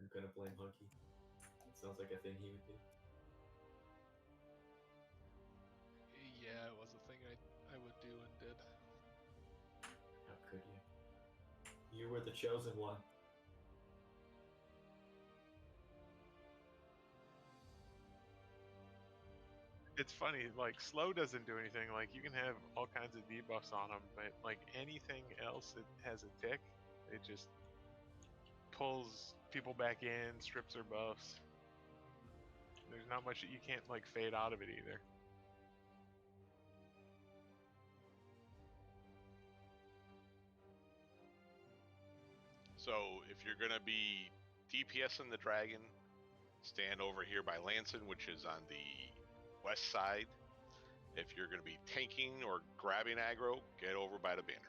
I'm gonna blame Hunky. It sounds like a thing he would do. Yeah, it was a thing I would do and did. How could you? You were the chosen one. It's funny, like, slow doesn't do anything. Like, you can have all kinds of debuffs on them, but, like, anything else that has a tick, it just pulls people back in, strips their buffs. There's not much that you can't, like, fade out of it either. So, if you're going to be DPSing the dragon, stand over here by Lanson, which is on the west side. If you're going to be tanking or grabbing aggro, get over by the banner.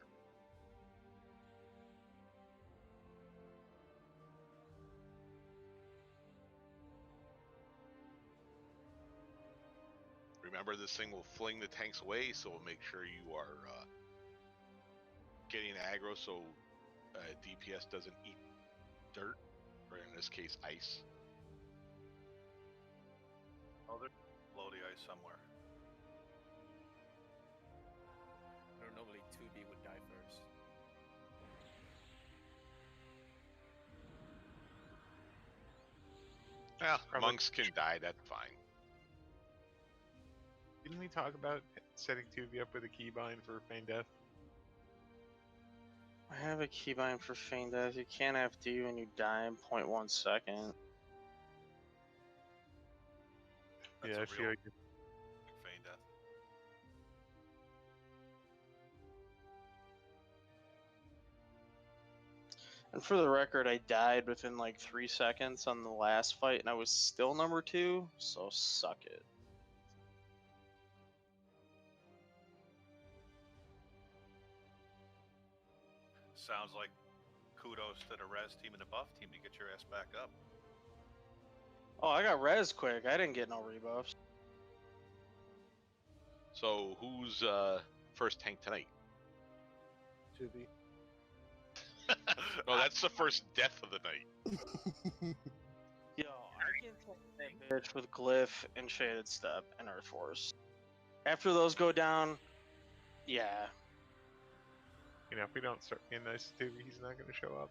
Remember, this thing will fling the tanks away, so make sure you are getting aggro so DPS doesn't eat dirt, or in this case, ice. Oh, they're below the ice somewhere. Or normally 2B would die first. Yeah, Probably. monks can die, that's fine. Didn't we talk about setting 2V up with a keybind for Feign Death? I have a keybind for Feign Death. You can't have D when you die in 0.1 second. That's Yeah, a I feel real like Feign Death. And for the record, I died within like 3 seconds on the last fight, and I was still number 2, so suck it. Sounds like kudos to the res team and the buff team to get your ass back up. Oh, I got res quick. I didn't get no rebuffs. So, who's first tank tonight? 2B. No, that's the first death of the night. Yo, I can take that bitch with Glyph and Shaded Step and Earth Force. After those go down, yeah. you know, if we don't start being nice to 2V, he's not going to show up.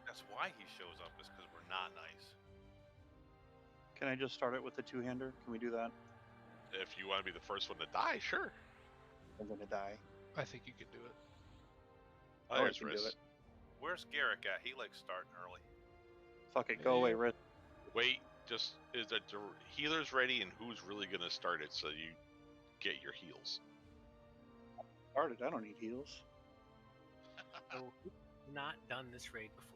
That's why he shows up, is because we're not nice. Can I just start it with the two-hander? Can we do that? If you want to be the first one to die, sure. I'm gonna die. I think you can do it. Oh, I There's can do Riz. it. Where's Garrick at? He likes starting early. Fuck it, go away, Rit. Wait, just is the healers ready, and who's really going to start it so you get your heals? Started. I don't need heals. So, not done this raid before.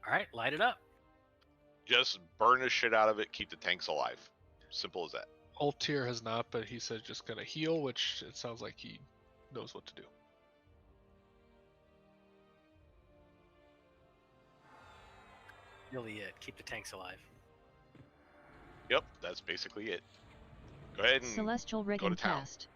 All right, light it up. Just burn the shit out of it, keep the tanks alive. Simple as that. Altier has not, but he said just gonna heal, which it sounds like he knows what to do. Really it. Keep the tanks alive. Yep, that's basically it. Go ahead and Celestial go rigging to town. cast.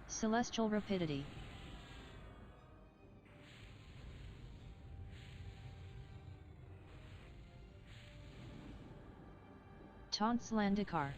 Celestial rapidity. Taunts Landikar.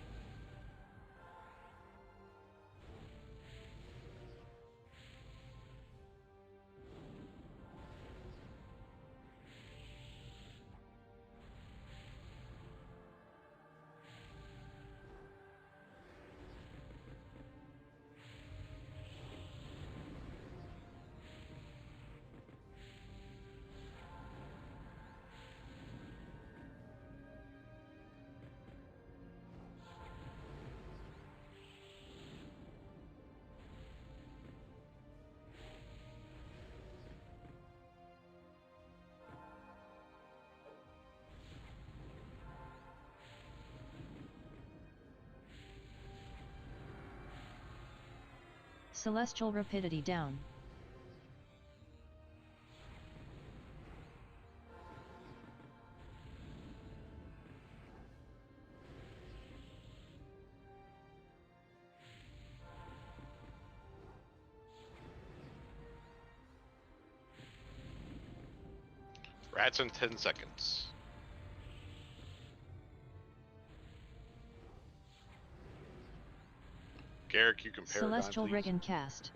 Celestial rapidity down. Rats in 10 seconds. Garrick, you can Paragon, Celestial please. Riggin cast.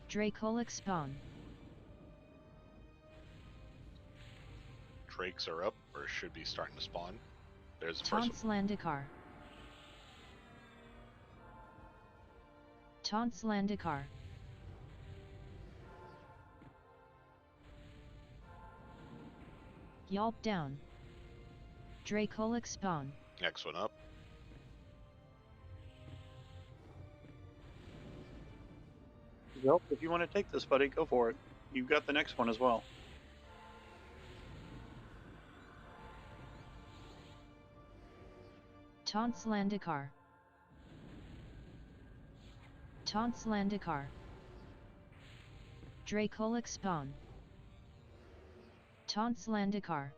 Dracolic spawn. Drakes are up, or should be starting to spawn. There's the first Taunts Landikar. Taunts Landikar. Yelp down. Dracolic spawn. one. Next one up. Yep. If you want to take this, buddy, go for it. You've got the next one as well. Taunts Landikar. Taunts Landikar. Dracolic spawn. Taunts Landikar.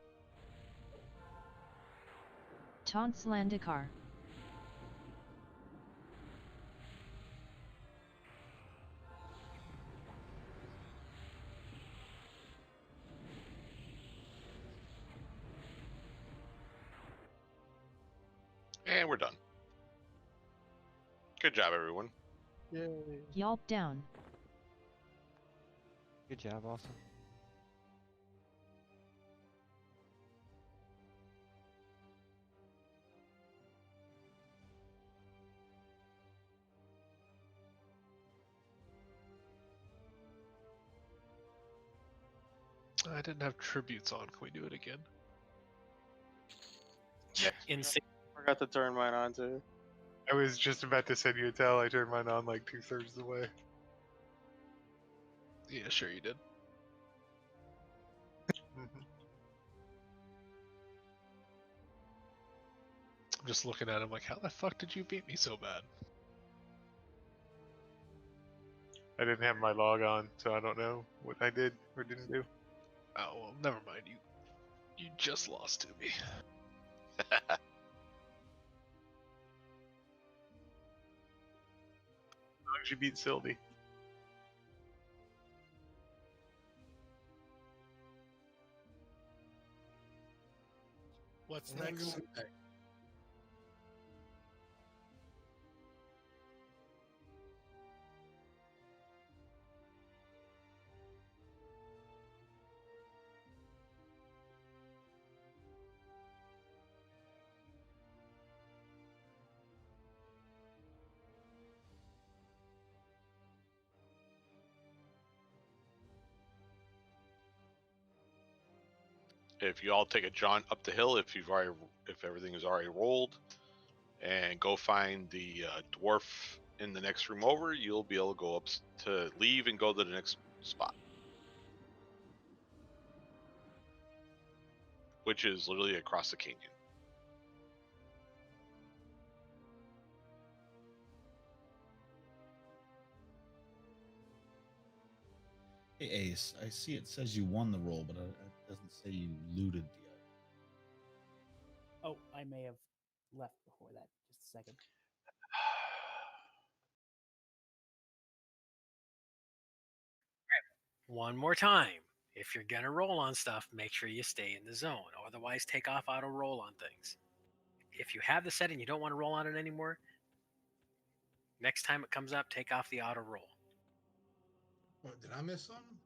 Taunts Landikar. And we're done. Good job, everyone. Yelp down. Good job, awesome. I didn't have tributes on. Can we do it again? Insane. Forgot to turn mine on too. I was just about to send you a tell. I turned mine on like 2/3 of the way. Yeah, sure you did. Mhm. I'm just looking at him like, how the fuck did you beat me so bad? I didn't have my log on, so I don't know what I did or didn't do. Oh well, never mind. You just lost to me. How did you beat Sylvie? What's next? If you all take a jaunt up the hill, if everything is already rolled, and go find the dwarf in the next room over, you'll be able to go up to leave and go to the next spot, which is literally across the canyon. Hey Ace, I see it says you won the roll, but it doesn't say you looted the item. Oh, I may have left before that. Just a second. One more time. If you're gonna roll on stuff, make sure you stay in the zone. Otherwise, take off auto roll on things. If you have the set and you don't want to roll on it anymore, next time it comes up, take off the auto roll. What, did I miss something?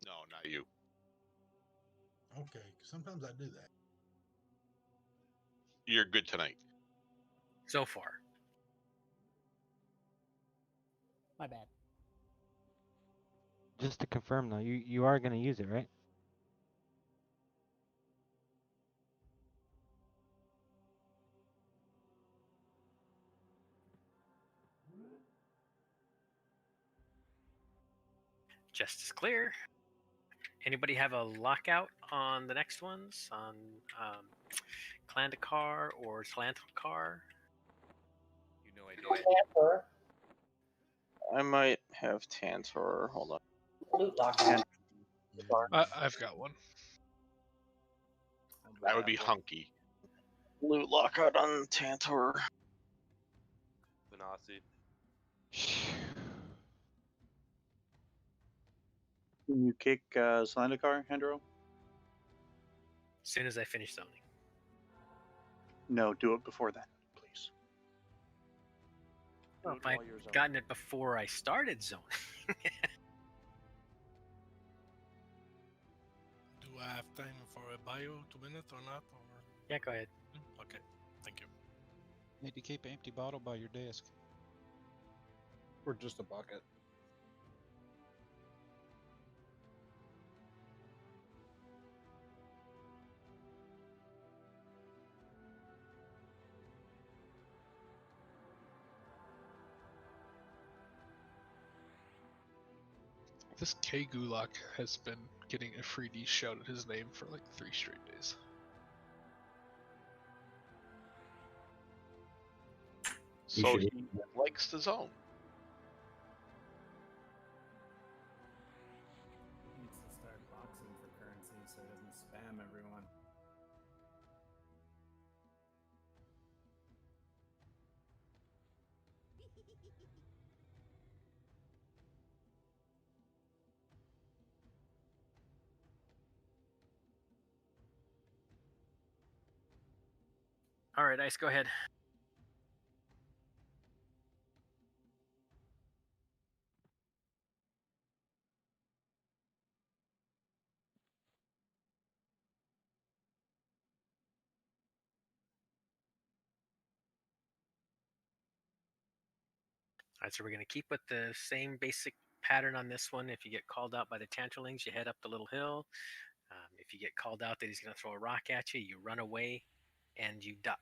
No, not you. Okay, 'cause sometimes I do that. You're good tonight. So far. My bad. Just to confirm though, you are gonna use it, right? Just as clear. Anybody have a lockout on the next ones? On Clandakar or Tlantakar? You know idea. I might have Tantor. Hold on. Loot lock. I've got one. That would be hunky. Loot lockout on Tantor. Venasi. Can you kick Slandakar, Hendro? As soon as I finish zoning. No, do it before then, please. Well, if I'd gotten it before I started zoning. Do I have time for a bio 2 minutes or not? Or... Yeah, go ahead. Okay, thank you. Need to keep an empty bottle by your desk. Or just a bucket. This K Gulak has been getting a freebie shout at his name for like 3 straight days. So he likes the zone. He needs to start boxing for currency so he doesn't spam everyone. All right, Ice, go ahead. All right, so we're going to keep with the same basic pattern on this one. If you get called out by the Tantralings, you head up the little hill. If you get called out that he's going to throw a rock at you, you run away and you duck.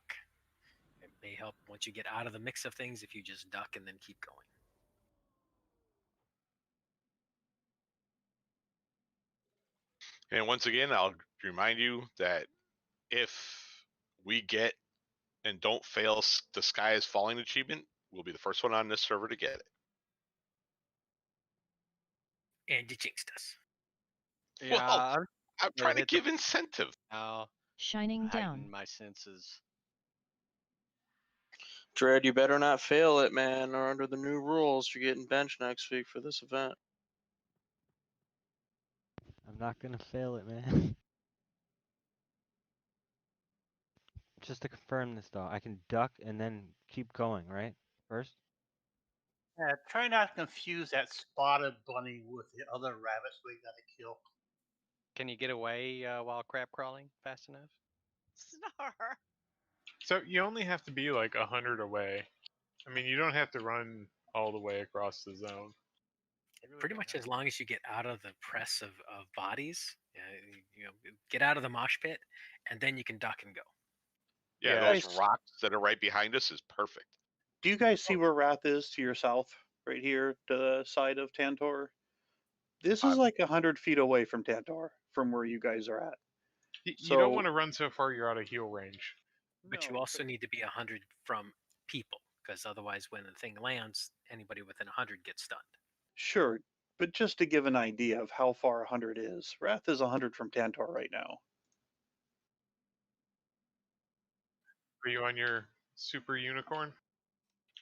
It may help once you get out of the mix of things if you just duck and then keep going. And once again, I'll remind you that if we get and don't fail the Sky is Falling achievement, we'll be the first one on this server to get it. And you jinxed us. Yeah, Well, I'm trying to give incentive. Now, Shining down. my senses. Dread, you better not fail it, man, or under the new rules, you're getting benched next week for this event. I'm not gonna fail it, man. Just to confirm this though, I can duck and then keep going, right? First? Yeah, try not to confuse that spotted bunny with the other rabbits we gotta kill. Can you get away while crab crawling fast enough? Snar. So you only have to be like 100 away. I mean, you don't have to run all the way across the zone. Pretty much as long as you get out of the press of bodies, get out of the mosh pit, and then you can duck and go. Yeah, those rocks that are right behind us is perfect. Do you guys see where Wrath is to your south, right here, to the side of Tantor? This is like 100 feet away from Tantor, from where you guys are at. You don't want to run so far you're out of heal range. But you also need to be 100 from people, because otherwise when the thing lands, anybody within 100 gets stunned. Sure, but just to give an idea of how far 100 is, Wrath is 100 from Tantor right now. Are you on your super unicorn?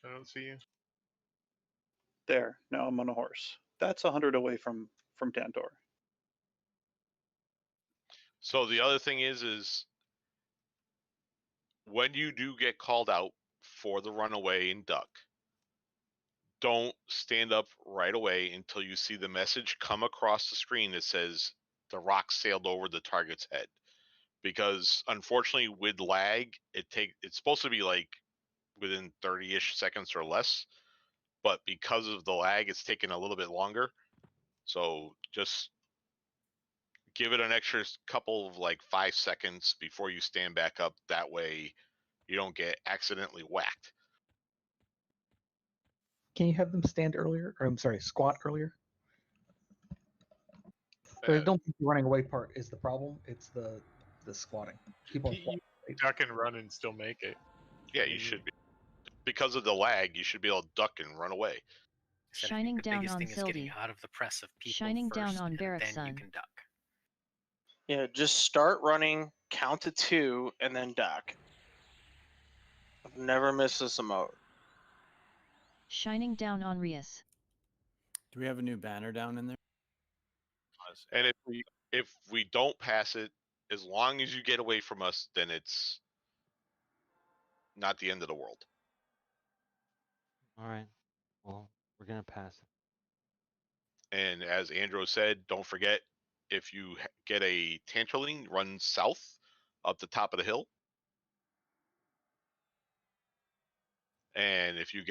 I don't see you. There, now I'm on a horse. That's 100 away from Tantor. So the other thing is when you do get called out for the runaway and duck, don't stand up right away until you see the message come across the screen that says the rock sailed over the target's head. Because unfortunately with lag, it's supposed to be like within 30-ish seconds or less, but because of the lag, it's taking a little bit longer. So just give it an extra couple of like 5 seconds before you stand back up. That way you don't get accidentally whacked. Can you have them stand earlier? Or I'm sorry, squat earlier? The don't keep you running away part is the problem. It's the squatting. Keep on You squatting. right? duck and run and still make it. Yeah, you should be. Because of the lag, you should be able to duck and run away. Said, I think Shining the down biggest on thing is getting Sylvie. out of the press of people Shining first, down on and then you Barrackson. can duck. Yeah, just start running, count to 2, and then duck. Never miss this emote. Shining down on Rias. Do we have a new banner down in there? And if we don't pass it, as long as you get away from us, then it's not the end of the world. All right. Well, we're gonna pass it. And as Andrew said, don't forget, if you get a Tangerine, run south up the top of the hill. And if you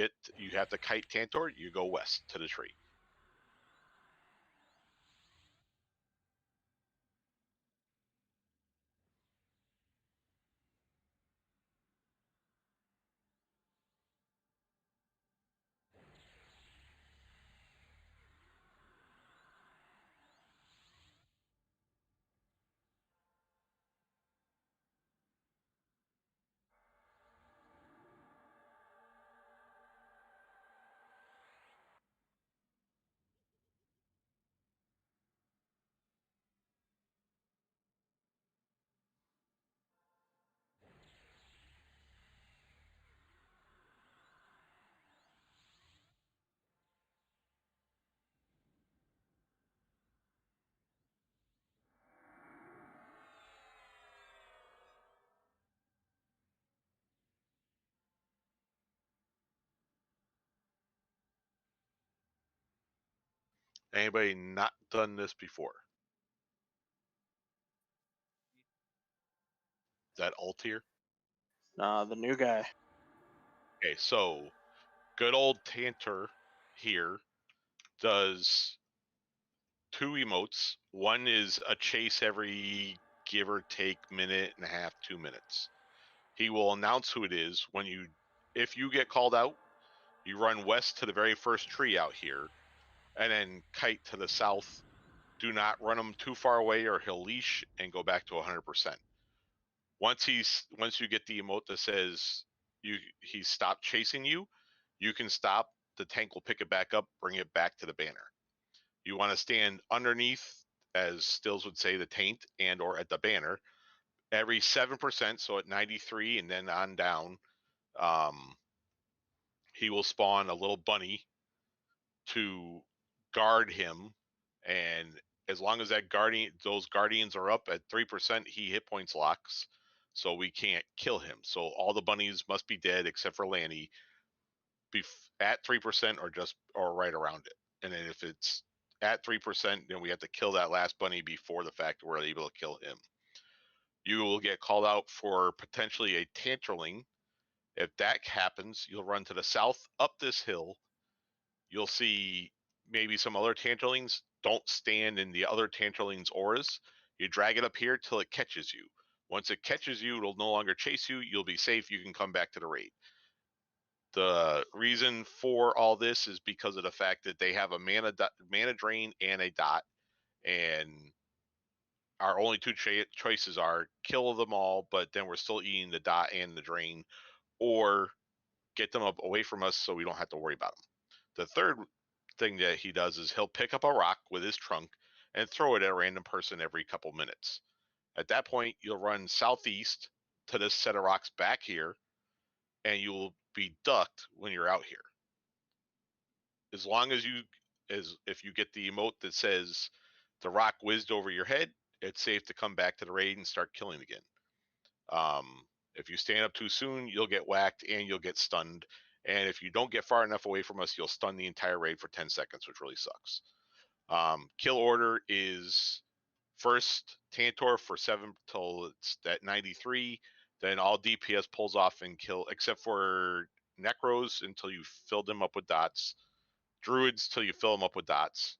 have to kite Tantor, you go west to the tree. Anybody not done this before? Is that Altier? The new guy. Okay, so good old Tantor here does 2 emotes. One is a chase every give or take minute and a half, 2 minutes. He will announce who it is if you get called out, you run west to the very first tree out here, and then kite to the south. Do not run him too far away or he'll leash and go back to 100%. Once you get the emote that says he's stopped chasing you, you can stop. The tank will pick it back up, bring it back to the banner. You want to stand underneath, as Stills would say, the taint and or at the banner every 7%. So at 93 and then on down, he will spawn a little bunny to guard him, and as long as those guardians are up at 3%, he hit points locks, so we can't kill him. So all the bunnies must be dead except for Lanny, at 3% or right around it. And then if it's at 3%, then we have to kill that last bunny before the fact we're able to kill him. You will get called out for potentially a Tangerling. If that happens, you'll run to the south up this hill. You'll see maybe some other Tangerlings. Don't stand in the other Tangerlings' auras. You drag it up here till it catches you. Once it catches you, it'll no longer chase you. You'll be safe. You can come back to the raid. The reason for all this is because of the fact that they have a mana drain and a dot, and our only 2 choices are kill them all, but then we're still eating the dot and the drain, or get them up away from us so we don't have to worry about them. The third thing that he does is he'll pick up a rock with his trunk and throw it at a random person every couple minutes. At that point, you'll run southeast to this set of rocks back here, and you'll be ducked when you're out here. As long as if you get the emote that says the rock whizzed over your head, it's safe to come back to the raid and start killing again. If you stand up too soon, you'll get whacked and you'll get stunned. And if you don't get far enough away from us, you'll stun the entire raid for 10 seconds, which really sucks. Kill order is first Tantor for 7 till it's at 93. Then all DPS pulls off and kill, except for Necros until you fill them up with dots. Druids till you fill them up with dots.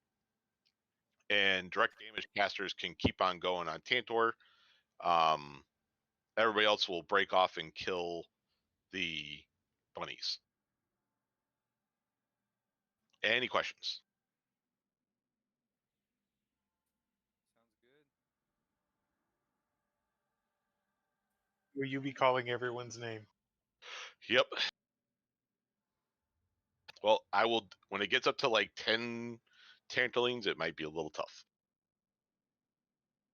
And direct damage casters can keep on going on Tantor. Everybody else will break off and kill the bunnies. Any questions? Will you be calling everyone's name? Yep. Well, I will when it gets up to like 10 tantalines, it might be a little tough.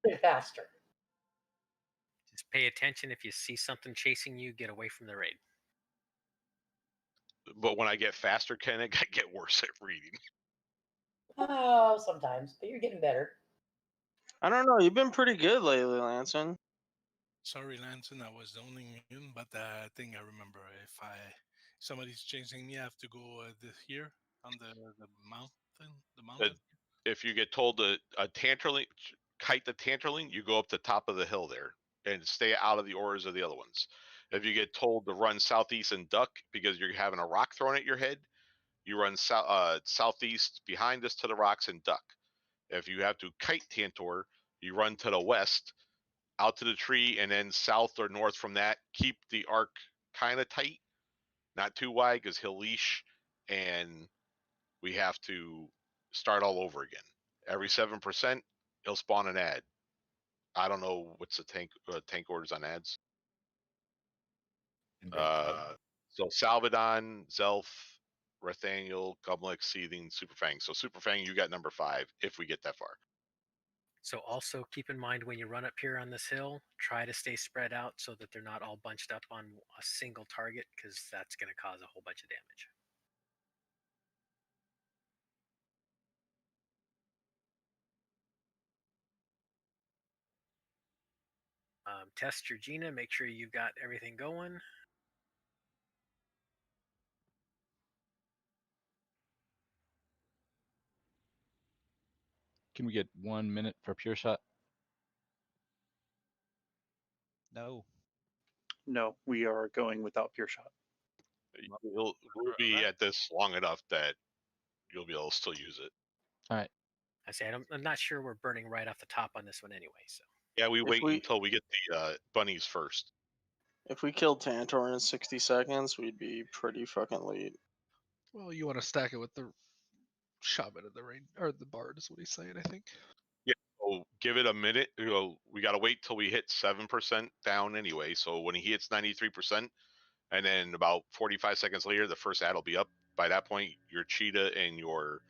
Bit faster. Just pay attention. If you see something chasing you, get away from the raid. But when I get faster, Ken, I get worse at reading. Oh, sometimes, but you're getting better. I don't know. You've been pretty good lately, Lanson. Sorry, Lanson, I was zoning in, but I think I remember. If somebody's chasing me, I have to go here on the mountain. The mountain. If you get told to kite the tangerine, you go up the top of the hill there and stay out of the auras of the other ones. If you get told to run southeast and duck because you're having a rock thrown at your head, you run southeast behind us to the rocks and duck. If you have to kite Tantor, you run to the west, out to the tree, and then south or north from that. Keep the arc kind of tight, not too wide, because he'll leash, and we have to start all over again. Every 7%, he'll spawn an ad. I don't know what's the tank orders on ads. So Salvadon, Zelf, Rathaniel, Gumlex, Seething, Superfang. So Superfang, you got number 5 if we get that far. So also keep in mind when you run up here on this hill, try to stay spread out so that they're not all bunched up on a single target, because that's going to cause a whole bunch of damage. Test your Gina, make sure you've got everything going. Can we get 1 minute for pure shot? No. No, we are going without pure shot. We'll be at this long enough that you'll be able to still use it. All right. I say I'm not sure we're burning right off the top on this one anyway. So yeah, we wait until we get the bunnies first. If we killed Tantor in 60 seconds, we'd be pretty fucking late. Well, you want to stack it with the shaman and the rain or the bard is what he's saying. I think. Yeah, so give it a minute. We got to wait till we hit 7% down anyway. So when he hits 93%, and then about 45 seconds later, the first ad will be up. By that point, your cheetah and your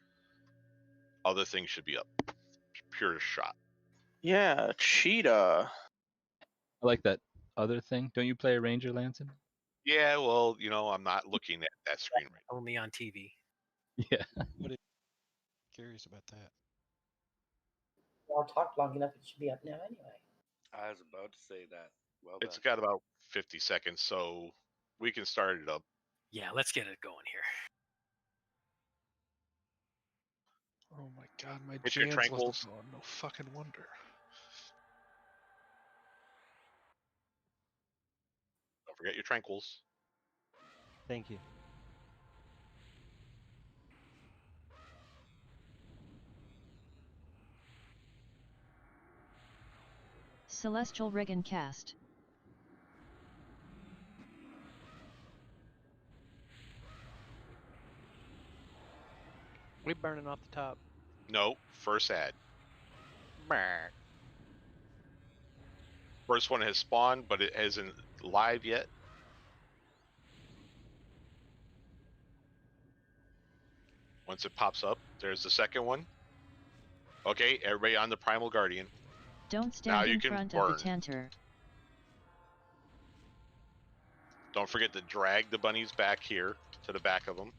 other thing should be up. Pure shot. Yeah, cheetah. I like that other thing. Don't you play a ranger, Lanson? Yeah, well, I'm not looking at that screen right now. Only on TV. Yeah. Curious about that. I'll talk long enough. It should be up now anyway. I was about to say that. Well It's done. got about 50 seconds, so we can start it up. Yeah, let's get it going here. Oh my god, my Hit your Jan's tranquils. level gone. No fucking wonder. Don't forget your tranquils. Thank you. Celestial Riggin cast. We burning off the top. No, first ad. First one has spawned, but it hasn't live yet. Once it pops up, there's the second one. Okay, everybody on the Primal Guardian. Don't stand in front of the Tantor. Don't forget to drag the bunnies back here to the back of them.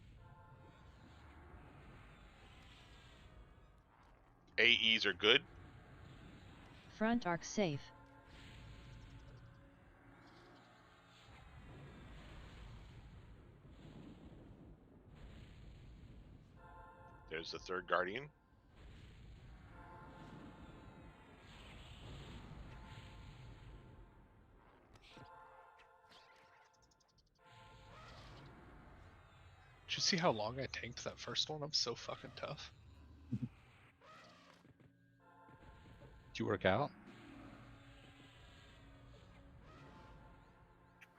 AEs are good. Front arc safe. There's the third Guardian. Did you see how long I tanked that first one? I'm so fucking tough. Did you work out?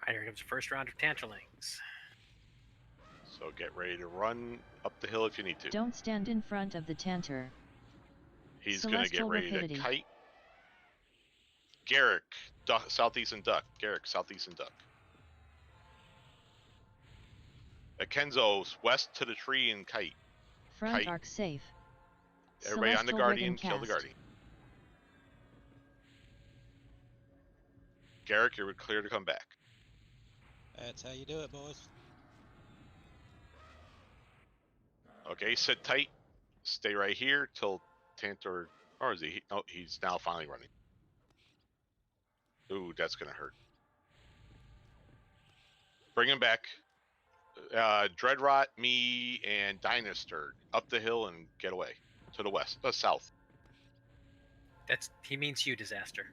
Alright, here comes the first round of Tantalings. So get ready to run up the hill if you need to. Don't stand in front of the Tantor. He's going to get ready to kite. Garrick, southeast and duck. Garrick, southeast and duck. Kenzo, west to the tree and kite. Front arc safe. Everybody on the Celestial Guardian, Ribbon kill the cast. Guardian. Garrick, you're clear to come back. That's how you do it, boys. Okay, sit tight. Stay right here till Tantor, or is he? Oh, he's now finally running. Ooh, that's gonna hurt. Bring him back. Dreadrot, me, and Dynaster up the hill and get away to the west, south. He means you, Disaster.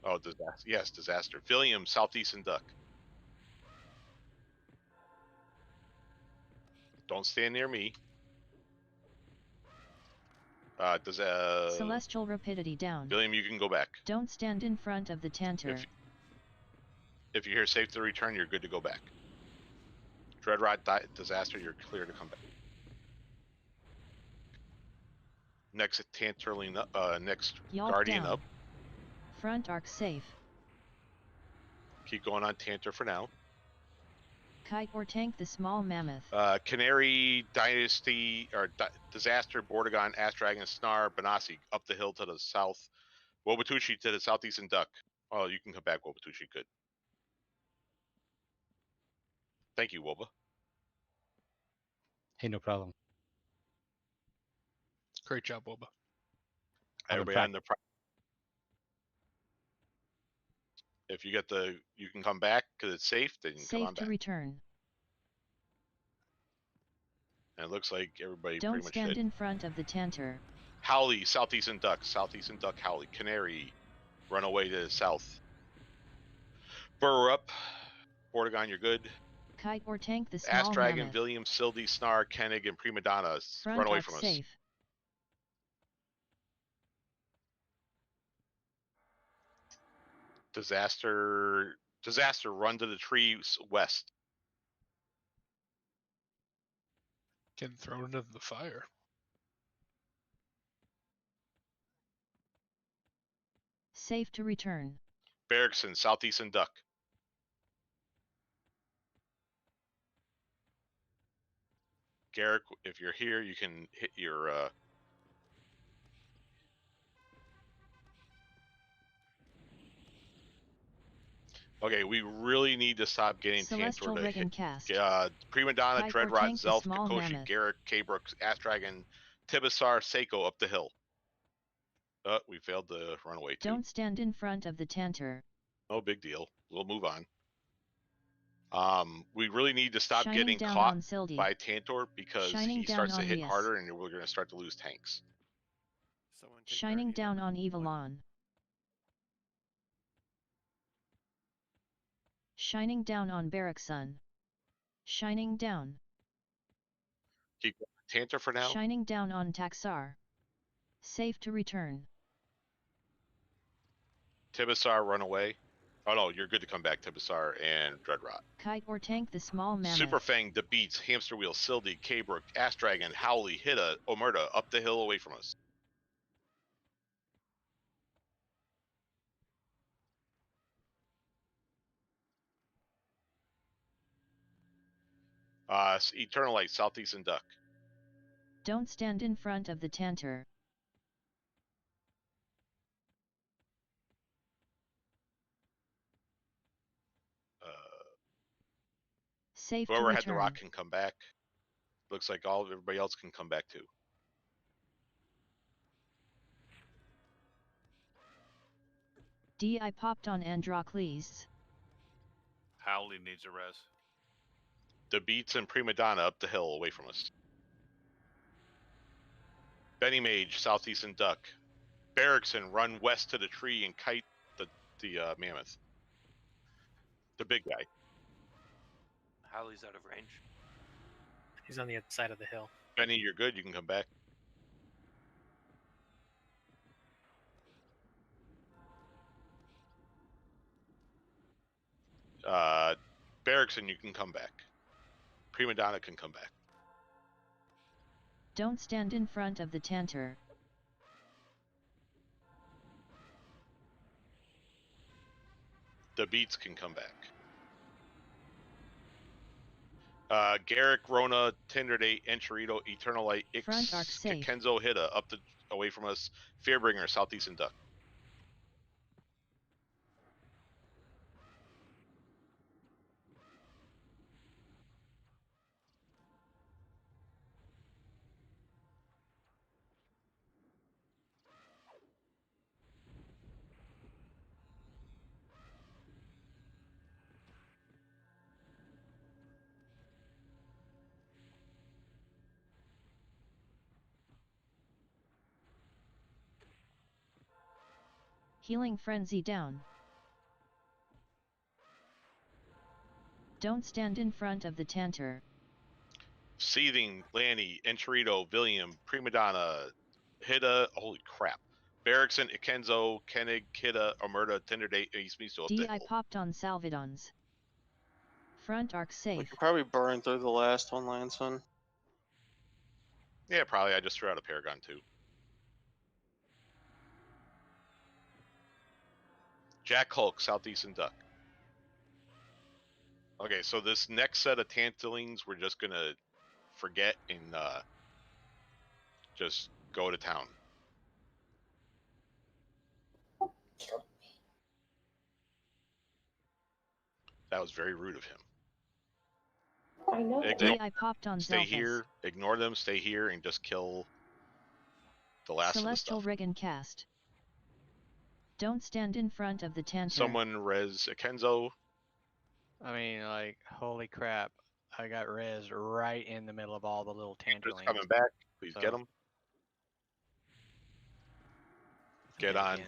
Oh, disaster! Yes, Disaster. Villiam, southeast and duck. Don't stand near me. Celestial rapidity down. William, you can go back. Don't stand in front of the Tantor. If you're here safe to return, you're good to go back. Dreadrot, Disaster, you're clear to come back. Next Tanterling up, next Yalk Guardian down. up. Front arc safe. Keep going on Tantor for now. Kite or tank the small mammoth. Canary, Dynasty, or Disaster, Bordegon, Ash Dragon, Snar, Benassi up the hill to the south. Wobatushi to the southeast and duck. Oh, you can come back, Wobatushi. Good. Thank you, Woba. Hey, no problem. Great job, Boba. Everybody on the. If you get you can come back because it's safe. Then you can come Safe on to back. return. And it looks like everybody Don't pretty much stand hit. in front of the Tantor. Howley, southeast and duck. Southeast and duck, Howley. Canary, run away to the south. Burr up. Bordegon, you're good. Kite or tank the small Ash Dragon, mammoth. Villiam, Sildy, Snar, Kennig, and Prima Donna Front run away arc from us. safe. Disaster, run to the trees west. Can throw it into the fire. Safe to return. Berrickson, southeast and duck. Garrick, if you're here, you can hit your. Okay, we really need to stop getting Celestial Tantor to Ribbon hit. cast. Prima Donna, Kite or Dreadrot, tank the Zelf, small Kakoshi, mammoth. Garrick, K-Brooks, Ash Dragon, Tibasar, Seiko up the hill. We failed the runaway too. Don't stand in front of the Tantor. No big deal. We'll move on. We really need to stop Shining getting down caught on Sildy. by Tantor because Shining he down starts to on hit Lias. harder and we're going to start to lose tanks. Shining down on Evelon. Shining down on Berrickson. Shining down. Keep going. Tantor for now. Shining down on Taxar. Safe to return. Tibasar, run away. Oh no, you're good to come back, Tibasar and Dreadrot. Kite or tank the small mammoth. Super Fang, The Beats, Hamster Wheel, Sildy, K-Brook, Ash Dragon, Howley, Hitta, Omerta, up the hill away from us. Eternal Light, Southeast and Duck. Don't stand in front of the Tantor. Safe to Whoever return. had the rock can come back. Looks like everybody else can come back too. I popped on Androcles. Howley needs a res. The Beats and Prima Donna up the hill away from us. Benny Mage, Southeast and Duck. Berrickson, run west to the tree and kite the mammoth. The big guy. Howley's out of range. He's on the other side of the hill. Benny, you're good. You can come back. Berrickson, you can come back. Prima Donna can come back. Don't stand in front of the Tantor. the beats can come back. Garrick, Rona, Tinder Date, Enchirito, Eternal Light, Front arc Ix, safe. Kenzo, Hida, away from us, Fearbringer, Southeast and Duck. Healing frenzy down. Don't stand in front of the Tantor. Seething, Lanny, Enchirito, Villiam, Prima Donna, Hida, holy crap. Barrickson, Ikenzo, Kennig, Hida, Omerta, Tinder Date, East Misto up the DI hill. popped on Salvadons. Front arc We safe. could probably burn through the last one, Lanson. Yeah, probably. I just threw out a Paragon too. Jack Hulk, Southeast and Duck. Okay, so this next set of Tantalings, we're just gonna forget and just go to town. That was very rude of him. I know. DI popped on Stay Zelfus. here, ignore them, stay here, and just kill the last Celestial of the stuff. Riggin cast. Don't stand in front of the Tantor. Someone res Ikenzo. I mean, like, holy crap. I got res right in the middle of all the little Just tangerlings. coming back. Please So- get them. Get on.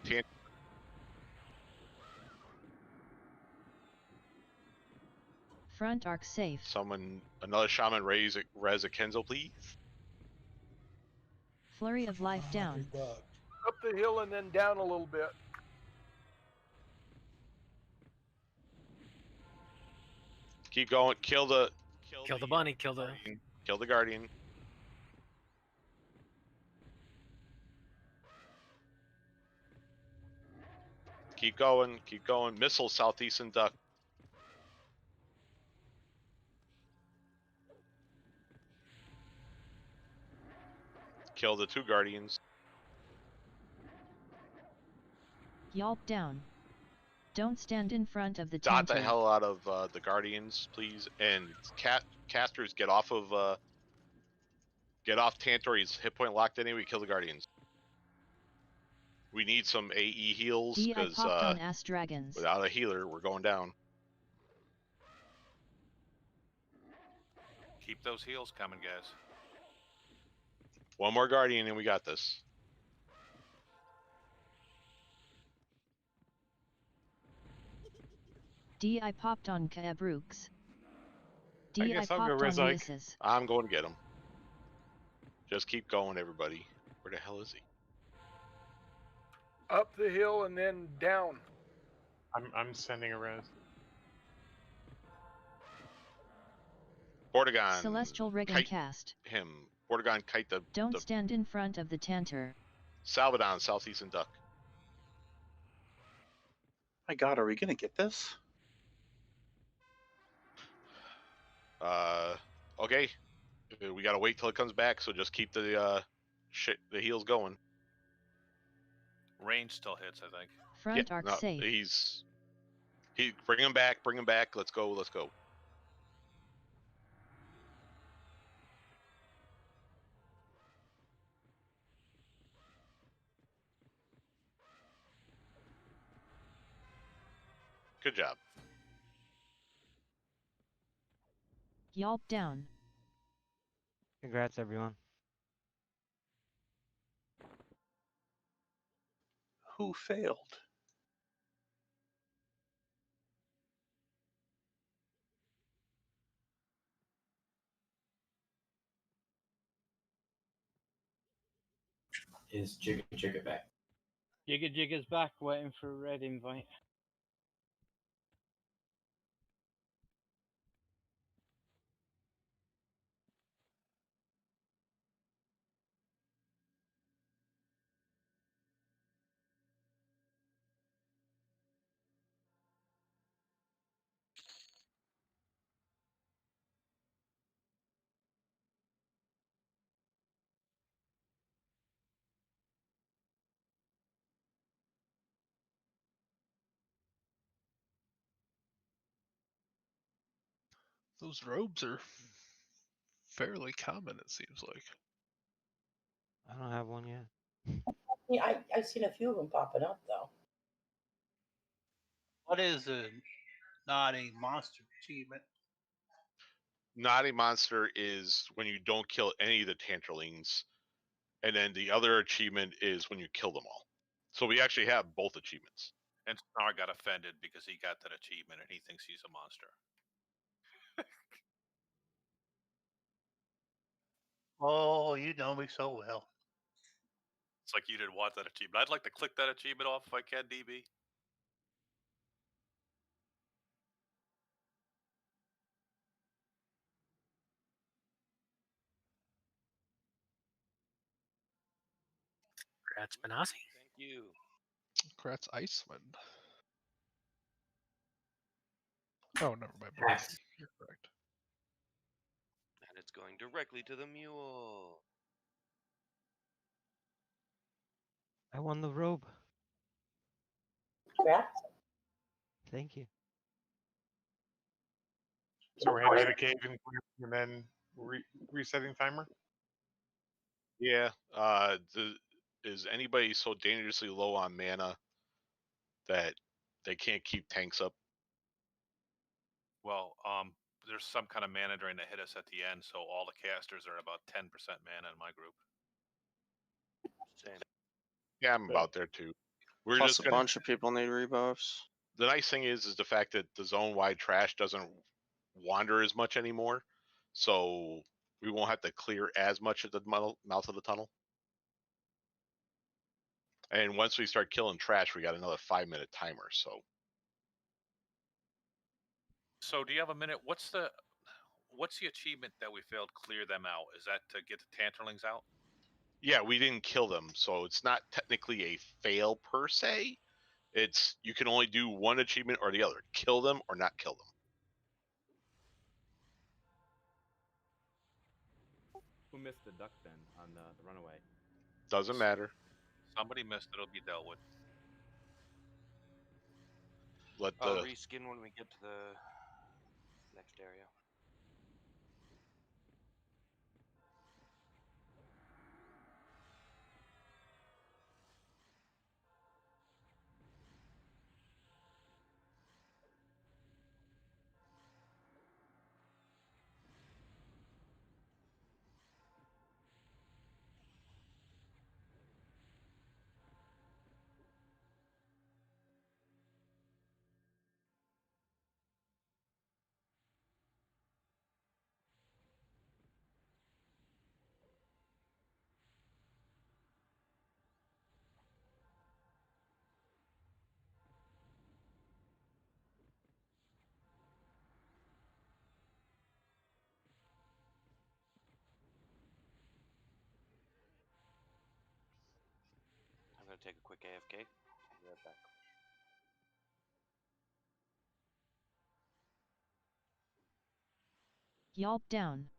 Front arc safe. Someone, another shaman res Ikenzo, please. Flurry of life down. Up the hill and then down a little bit. Keep going. Kill the bunny. Kill the. Kill the guardian. Keep going. Keep going. Missile Southeast and Duck. Kill the two guardians. Yelp down. Don't stand in front of the Dot Tantor. the hell out of the guardians, please. And casters, get off Tantor. He's hit point locked anyway. Kill the guardians. We need some AE heals DI because popped on Ass Dragons. without a healer, we're going down. Keep those heals coming, guys. One more guardian and we got this. DI popped on Kabrooks. I DI guess I'll popped go on res Ike. Ulysses. I'm going to get him. Just keep going, everybody. Where the hell is he? Up the hill and then down. I'm sending a res. Bordegon. Celestial Riggin kite cast. him. Bordegon, kite the Don't stand in front of the Tantor. Salvadon, Southeast and Duck. My God, are we gonna get this? Okay. We gotta wait till it comes back, so just keep the heals going. Range still hits, I think. Front arc safe. Bring him back, let's go. Good job. Yelp down. Congrats, everyone. Who failed? Is Jigga Jigga back? Jigga Jigga's back, waiting for a red invite. Those robes are fairly common, it seems like. I don't have one yet. Yeah, I've seen a few of them popping up though. What is not a monster achievement? Naughty monster is when you don't kill any of the tantralings, and then the other achievement is when you kill them all. So we actually have both achievements. And Snar got offended because he got that achievement and he thinks he's a monster. Oh, you know me so well. It's like you didn't want that achievement. I'd like to click that achievement off if I can, DB. Congrats, Benassi. Thank you. Kratz Icewind. Oh, never mind. Benassi. You're correct. And it's going directly to the mule. I won the robe. Yeah. Thank you. So we're heading to the cave and then resetting timer. Yeah. Is anybody so dangerously low on mana that they can't keep tanks up? Well, there's some kind of mana drain that hit us at the end, so all the casters are about 10% mana in my group. Same. Yeah, I'm about there too. We're Plus just a gonna. bunch of people need rebuffs. The nice thing is the fact that the zone-wide trash doesn't wander as much anymore, so we won't have to clear as much at the mouth of the tunnel. And once we start killing trash, we got another 5-minute timer. So do you have a minute? What's the achievement that we failed clear them out? Is that to get the tantralings out? Yeah, we didn't kill them, so it's not technically a fail per se. It's you can only do one achievement or the other: kill them or not kill them. Who missed the duck then on the runaway? Doesn't matter. Somebody missed it. It'll be dealt with. I'll reskin when we get to the next area. I'm gonna take a quick AFK. I'll be right back. Yelp down.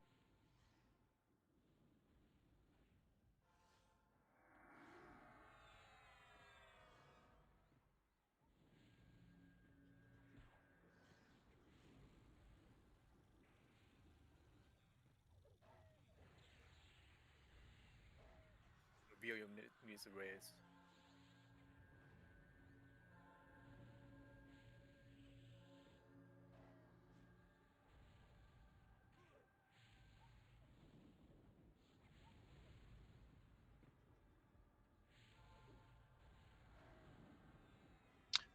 Reveal your music raise.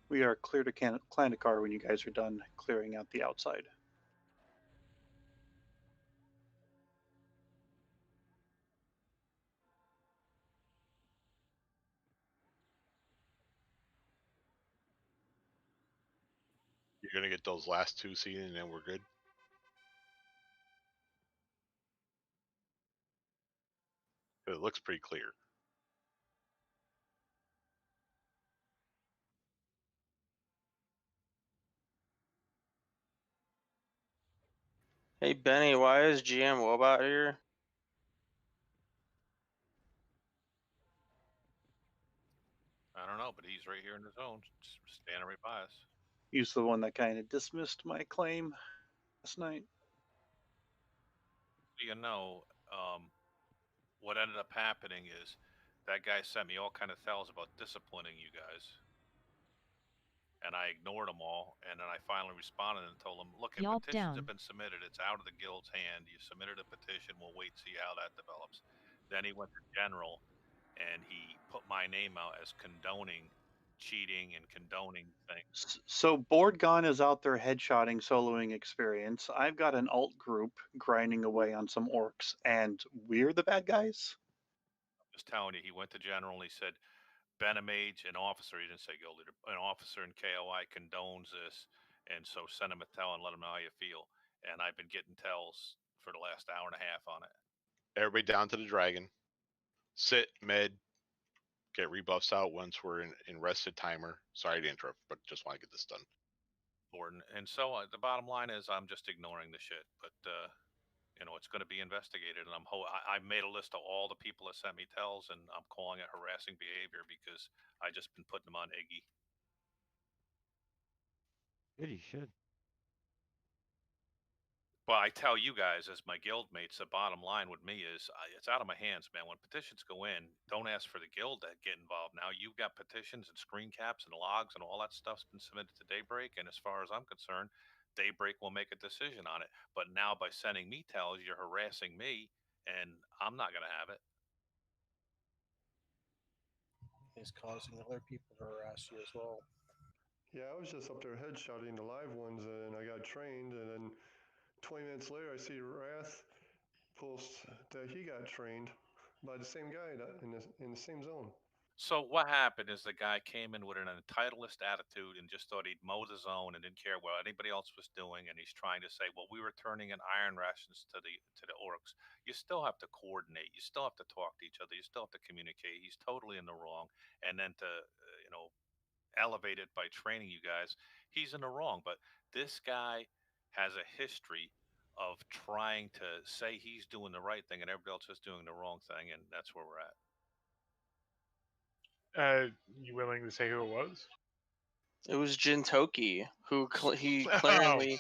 We are clear to Clandakar when you guys are done clearing out the outside. You're gonna get those last two seen, and then we're good. It looks pretty clear. Hey Benny, why is GM Wobot here? I don't know, but he's right here in the zone, just standing right by us. He's the one that kind of dismissed my claim last night. you know, what ended up happening is that guy sent me all kind of tells about disciplining you guys, and I ignored them all. And then I finally responded and told him, "Look, if Yelp petitions down. have been submitted, it's out of the guild's hand. You submitted a petition. We'll wait and see how that develops." Then he went to general, and he put my name out as condoning cheating and condoning things. So Boardgon is out there headshotting soloing experience. I've got an alt group grinding away on some orcs, and we're the bad guys? Just telling you, he went to general and he said, Benamage, an officer, he didn't say guild leader, an officer in KOI condones this, and so send him a tell and let him know how you feel. And I've been getting tells for the last hour and a half on it. Everybody down to the dragon. Sit, med, get rebuffs out once we're in rested timer. Sorry to interrupt, but just want to get this done. Important. And so the bottom line is I'm just ignoring the shit, but you know, it's going to be investigated, and I made a list of all the people that sent me tells, and I'm calling it harassing behavior because I just been putting them on Iggy. Good, you should. But I tell you guys, as my guild mates, the bottom line with me is it's out of my hands, man. When petitions go in, don't ask for the guild to get involved. Now you've got petitions and screen caps and logs and all that stuff's been submitted to Daybreak, and as far as I'm concerned, Daybreak will make a decision on it. But now by sending me tells, you're harassing me, and I'm not going to have it. Is causing other people to harass you as well. Yeah, I was just up there headshotting the live ones, and I got trained, and then 20 minutes later, I see Wrath post that he got trained by the same guy in the same zone. So what happened is the guy came in with an entitlist attitude and just thought he'd mow the zone and didn't care what anybody else was doing. And he's trying to say, well, we were turning in iron rations to the orcs. You still have to coordinate. You still have to talk to each other. You still have to communicate. He's totally in the wrong. And then to elevate it by training you guys, he's in the wrong. But this guy has a history of trying to say he's doing the right thing and everybody else is doing the wrong thing, and that's where we're at. You willing to say who it was? It was Jintoki, who he clearly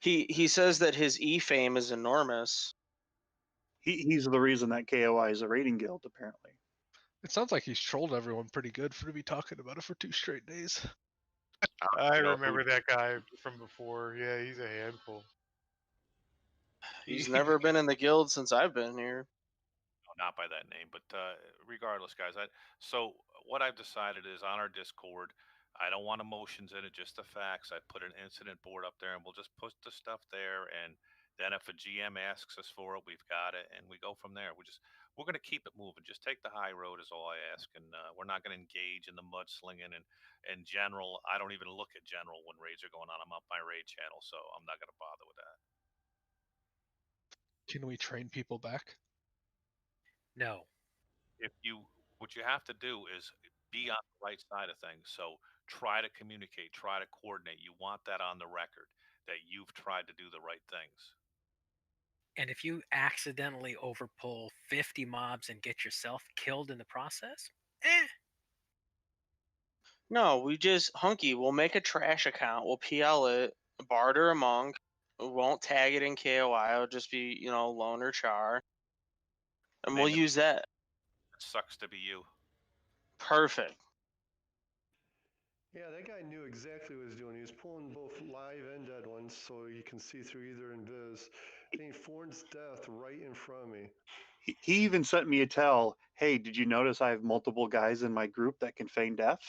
he says that his fame is enormous. He's the reason that KOI is a raiding guild, apparently. It sounds like he's trolled everyone pretty good for to be talking about it for 2 straight days. I remember that guy from before. Yeah, he's a handful. He's never been in the guild since I've been here. Not by that name, but regardless, guys. So what I've decided is on our Discord, I don't want emotions in it, just the facts. I put an incident board up there, and we'll just put the stuff there. And then if a GM asks us for it, we've got it, and we go from there. We're going to keep it moving. Just take the high road is all I ask, and we're not going to engage in the mudslinging. And in general, I don't even look at general when raids are going on. I'm up my raid channel, so I'm not going to bother with that. Can we train people back? No. What you have to do is be on the right side of things. So try to communicate, try to coordinate. You want that on the record that you've tried to do the right things. And if you accidentally overpull 50 mobs and get yourself killed in the process, No, we just we'll make a trash account, we'll PL it, barter a monk, we won't tag it in KOI, it'll just be, lone or char. And we'll use that. It sucks to be you. Perfect. Yeah, that guy knew exactly what he was doing. He was pulling both live and dead ones so you can see through either invis. And he forged death right in front of me. He even sent me a tell, hey, did you notice I have multiple guys in my group that can feign death?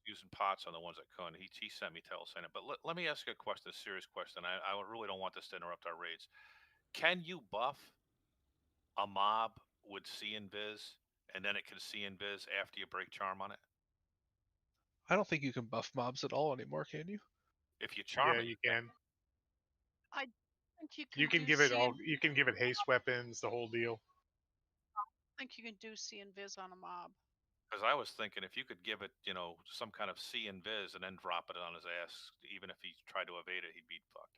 Using pots on the ones that couldn't. He sent me tells saying it. But let me ask you a question, a serious question. I really don't want this to interrupt our raids. Can you buff a mob with see invis, and then it can see invis after you break charm on it? I don't think you can buff mobs at all anymore, can you? If you charm it, you can. I think You can give it all. You can give it haste weapons, the whole deal. I think you can do see invis on a mob. Because I was thinking if you could give it, some kind of see invis and then drop it on his ass, even if he tried to evade it, he'd be fucked.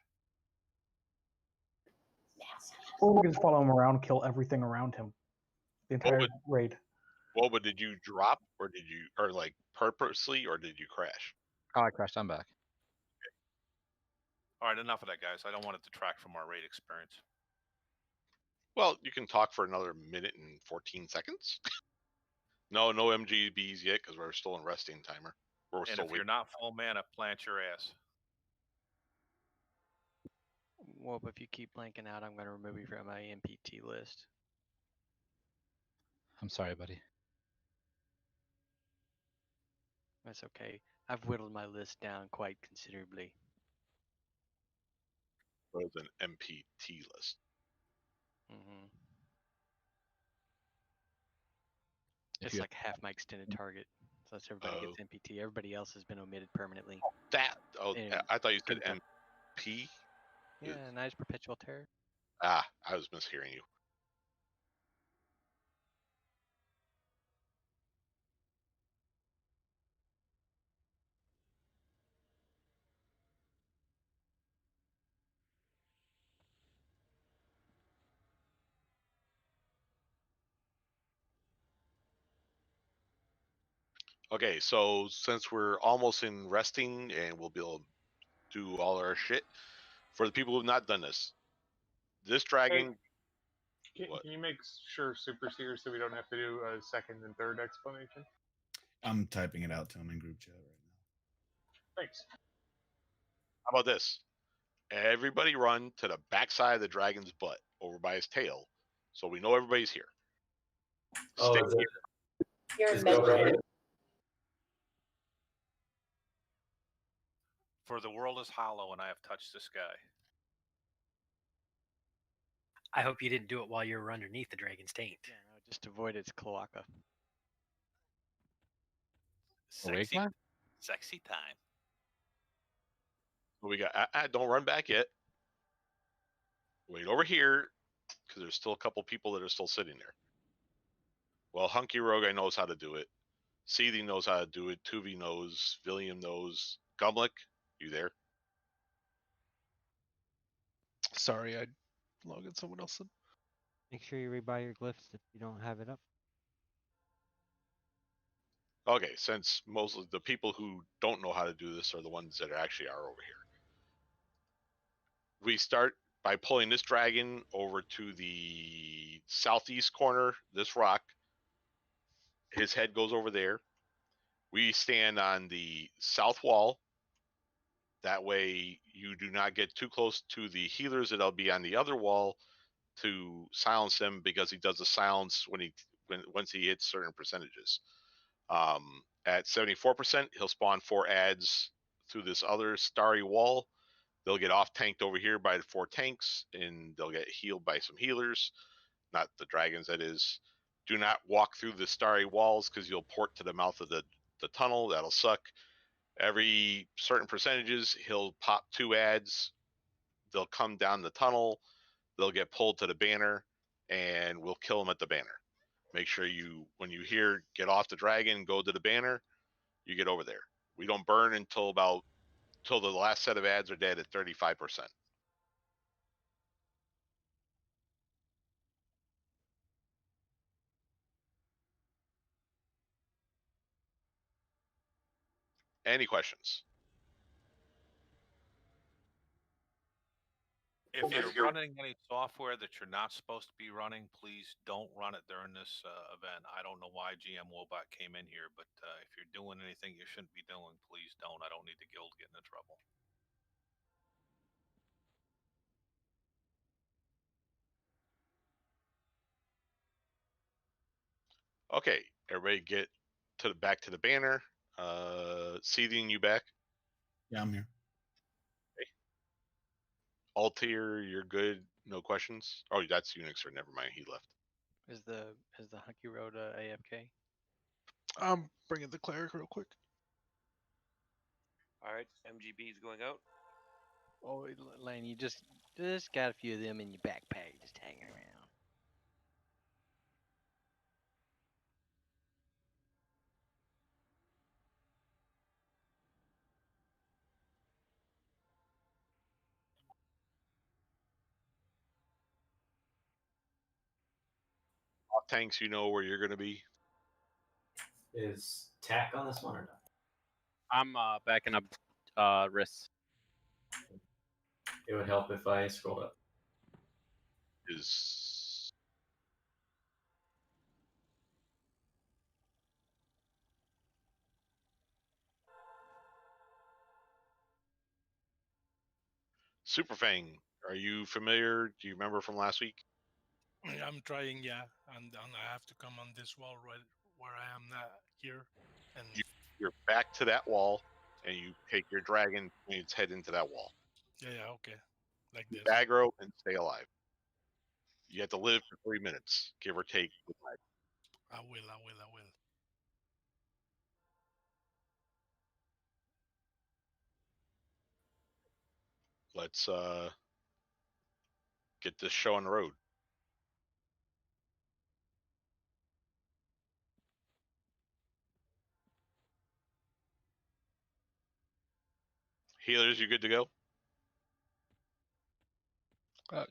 Or we can just follow him around, kill everything around him. The entire raid. What did you drop, or like purposely, or did you crash? Oh, I crashed. I'm back. All right, enough of that, guys. I don't want it to detract from our raid experience. Well, you can talk for another minute and 14 seconds. No MGBs yet because we're still in resting timer. We're And still if you're waiting. not full mana, plant your ass. Well, if you keep blanking out, I'm going to remove you from my MPT list. I'm sorry, buddy. That's okay. I've whittled my list down quite considerably. It was an MPT list. Mm-hmm. If It's you like half my extended target. So that's everybody gets MPT. Everybody else has been omitted permanently. And I thought you said Kingdom. MP. Yeah, nice perpetual terror. I was mishearing you. Okay, so since we're almost in resting and we'll be able to do all our shit, for the people who've not done this dragon. Can you make sure Super Seer so we don't have to do a second and third explanation? I'm typing it out to him in group chat right now. Thanks. How about this? Everybody run to the backside of the dragon's butt over by his tail so we know everybody's here. Stay here. Is it overhead? For the world is hollow, and I have touched the sky. I hope you didn't do it while you were underneath the dragon's taint. Yeah, no, just avoid its cloaca. Sexy, sexy time. We got. Don't run back yet. Wait over here, because there's still a couple people that are still sitting there. Well, Hunky Rogue, I knows how to do it. Seething knows how to do it. Tuvi knows. Villiam knows. Gumlick, you there? Sorry, I logged in someone else. Make sure you rebuy your glyphs if you don't have it up. Okay, since most of the people who don't know how to do this are the ones that actually are over here. We start by pulling this dragon over to the southeast corner, this rock. His head goes over there. We stand on the south wall. That way you do not get too close to the healers that'll be on the other wall to silence him, because he does the silence once he hits certain percentages. At 74%, he'll spawn 4 adds through this other starry wall. They'll get off tanked over here by the 4 tanks, and they'll get healed by some healers, not the dragons, that is. Do not walk through the starry walls because you'll port to the mouth of the tunnel. That'll suck. Every certain percentages, he'll pop 2 adds. They'll come down the tunnel. They'll get pulled to the banner, and we'll kill them at the banner. Make sure when you hear get off the dragon, go to the banner, you get over there. We don't burn until the last set of ads are dead at 35%. Any questions? If you're running any software that you're not supposed to be running, please don't run it during this event. I don't know why GM Wobot came in here, but if you're doing anything you shouldn't be doing, please don't. I don't need the guild getting in trouble. Okay, everybody get back to the banner. Seething, you back? Yeah, I'm here. Okay. Altair, you're good. No questions. Oh, that's Unixer. Never mind. He left. Is the Hunky Road AFK? I'm bringing the cleric real quick. All right, MGB's going out. Oh, Lane, you just got a few of them in your backpack, just hanging around. Off tanks, you know where you're going to be. Is tack on this one or not? I'm backing up wrists. It would help if I scrolled up. Is Super Fang, are you familiar? Do you remember from last week? I'm trying, yeah, and I have to come on this wall right where I am now here, and You're back to that wall, and you take your dragon and its head into that wall. yeah, okay, like You this. aggro and stay alive. You have to live for 3 minutes, give or take. I will. Let's get this show on the road. Healers, you good to go?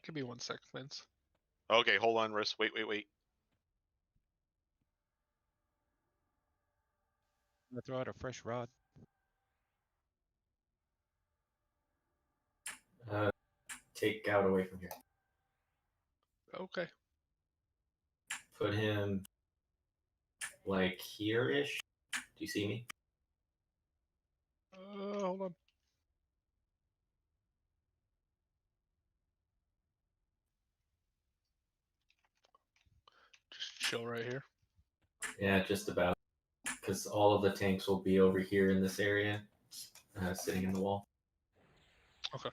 Give me 1 sec, Vince. Okay, hold on, Riss. Wait. I'm gonna throw out a fresh rod. Take out away from here. Okay. Put him like here-ish. Do you see me? Hold on. Just chill right here. Yeah, just about. Because all of the tanks will be over here in this area, sitting in the wall. Okay.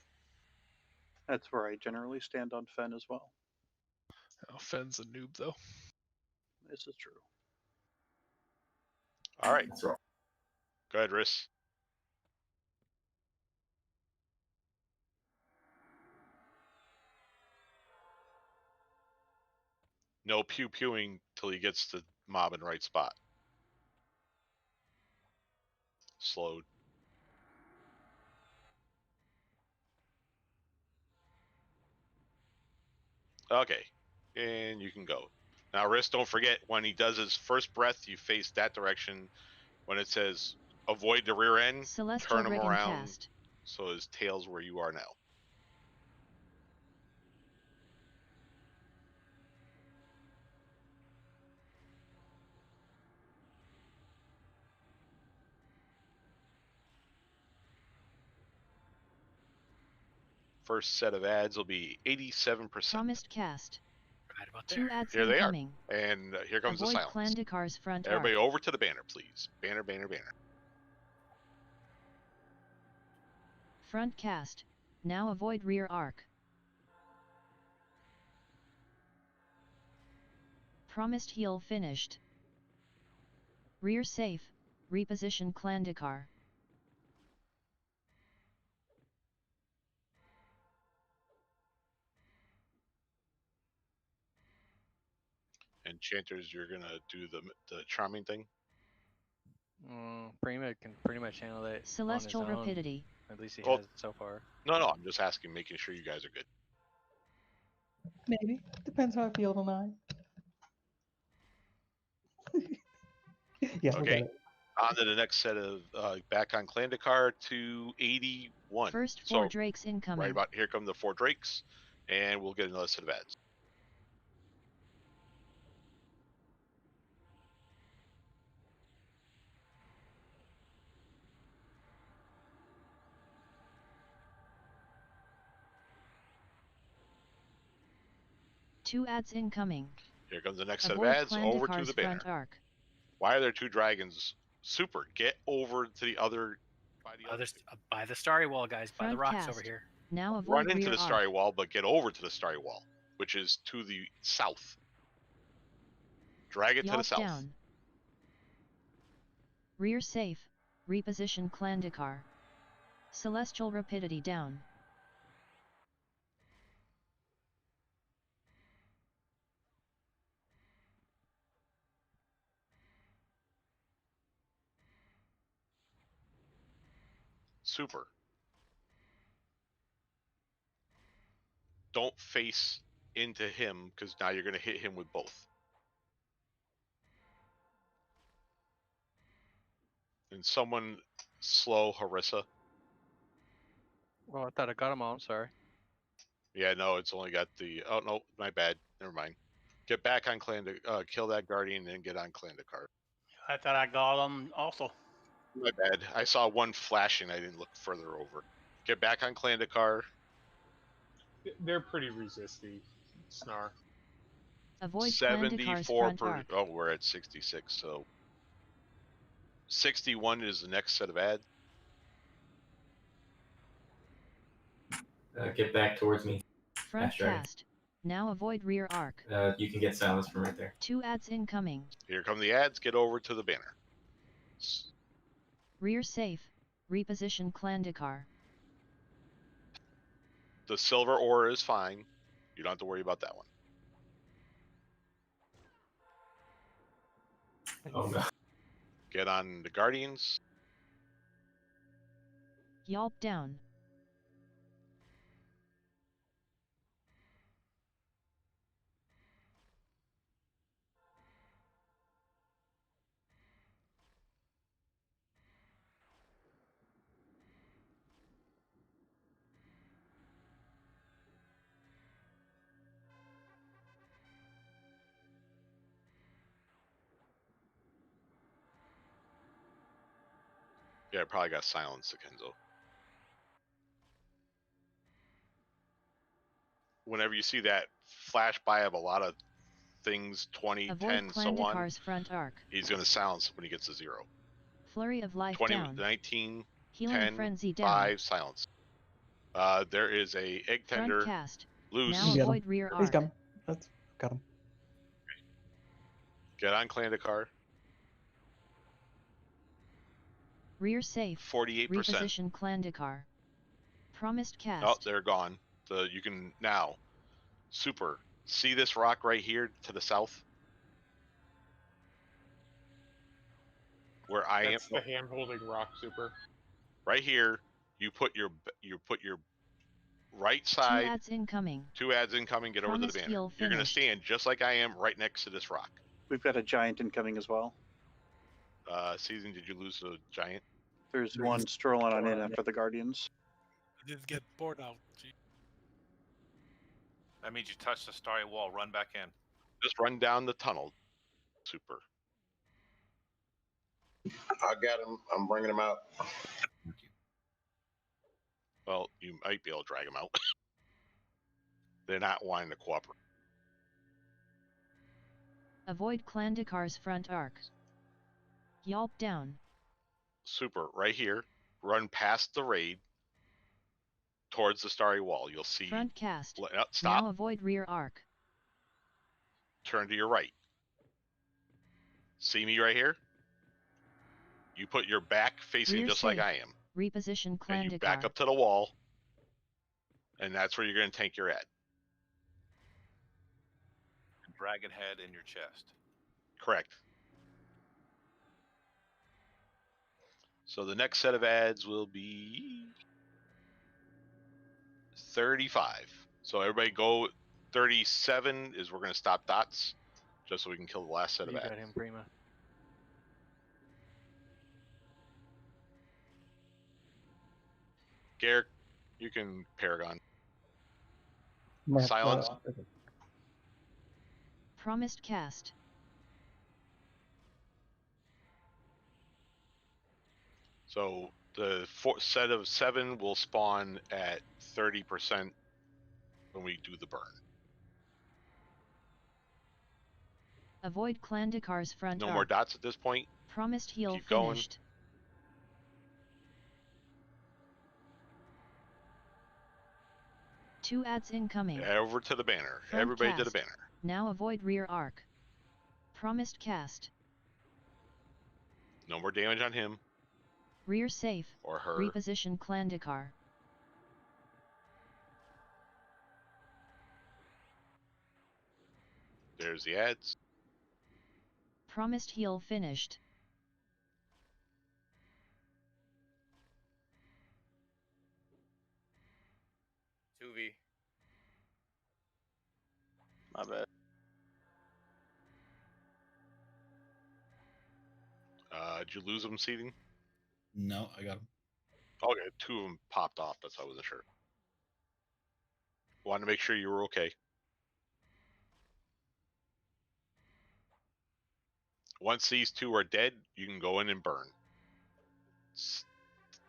That's where I generally stand on Fen as well. Oh, Fen's a noob though. This is true. All right. That's right. Go ahead, Riss. No pew-pewing till he gets the mob in the right spot. Slowed. Okay. And you can go. Now, Riss, don't forget, when he does his first breath, you face that direction. When it says avoid the rear end, Celestial turn him Brigand around cast. so his tail's where you are now. First set of ads will be 87%. Promised cast. Right about 2 ads Here they are. incoming. And here comes Avoid the silence. Clan Dakar's front Everybody arc. over to the banner, please. Banner. Front cast. Now avoid rear arc. Promised heal finished. Rear safe. Reposition Clan Dakar. Enchanters, you're gonna do the charming thing. Prima can pretty much handle that Celestial on his own. Rapidity. At least he Well, has so far. No, I'm just asking, making sure you guys are good. Maybe. Depends how I feel tonight. Yeah, we got Okay. it. On to the next set of back on Clan Dakar to 81. First So 4 Drakes incoming. right about here come the 4 Drakes, and we'll get another set of ads. Two ads incoming. Here comes the next set of Avoid ads. Clan Over to Dakar's the banner. front arc. Why are there 2 dragons? Super. Get over to the other. By the starry wall, guys. By the Front rocks cast. over here. Now avoid Run into rear the starry arc. wall, but get over to the starry wall, which is to the south. Drag it to the Yelp south. down. Rear safe. Reposition Clan Dakar. Celestial Rapidity down. Super. Don't face into him, because now you're going to hit him with both. And someone slow Harissa. Well, I thought I got him all. I'm sorry. Yeah, no, it's only got the. Oh no, my bad. Never mind. Get back on Clan to kill that guardian, and then get on Clan Dakar. I thought I got them also. My bad. I saw one flashing. I didn't look further over. Get back on Clan Dakar. They're pretty resisty. Snar. Avoid Clandicar's 74 front per. arc. Oh, we're at 66. So 61 is the next set of ads. Get back towards me. Front Ash Dragon. cast. Now avoid rear arc. You can get silence from right there. 2 ads incoming. Here come the ads. Get over to the banner. Rear safe. Reposition Clandicar. The silver ore is fine. You don't have to worry about that one. Oh no. Get on the Guardians. Yelp down. Yeah, I probably got silenced to Kenzo. Whenever you see that flash by of a lot of things, 20, Avoid 10, so on, Clandicar's front arc. he's going to silence when he gets to 0. Flurry of life 20, down. 19, Healing 10, frenzy down. 5, silence. There is a egg tender Front cast. loose. Now avoid rear He's arc. got him. That's got him. Get on Clandicar. Rear safe. 48%. Reposition Clandicar. Promised cast. Oh, they're gone. So you can now. Super. See this rock right here to the south? Where I That's am. the hand-holding rock, Super. Right here, you put your right 2 side. ads incoming. 2 ads incoming. Get over to Promised the banner. heal You're going to finished. stand just like I am right next to this rock. We've got a giant incoming as well. Season, did you lose a giant? There's one strolling on in after the Guardians. I did get bored out. Gee. That means you touch the starry wall. Run back in. Just run down the tunnel. Super. I got him. I'm bringing him out. Well, you might be able to drag them out. They're not wanting to cooperate. Avoid Clandicar's front arc. Yelp down. Super. Right here. Run past the raid towards the starry wall. You'll see. Front cast. Stop. Now avoid rear arc. Turn to your right. See me right here? You put your back facing Rear just safe. like I am. Reposition And you back Clandicar. up to the wall. And that's where you're going to tank your ad. Dragon head in your chest. Correct. So the next set of ads will be 35. So everybody go. 37 is we're going to stop dots, just so we can kill the last set You of got ads. him, Prima. Garrick, you can Paragon. Mark, Silence. Promised cast. So the set of 7 will spawn at 30% when we do the burn. Avoid Clandicar's front No arc. more dots at this point. Promised heal Keep going. finished. Two ads incoming. Head over to the banner. Front Everybody to the cast. banner. Now avoid rear arc. Promised cast. No more damage on him Rear safe. or her. Reposition Clandicar. There's the ads. Promised heal finished. My bad. Did you lose them, seating? No, I got him. Okay, 2 of them popped off. That's why I wasn't sure. Wanted to make sure you were okay. Once these 2 are dead, you can go in and burn.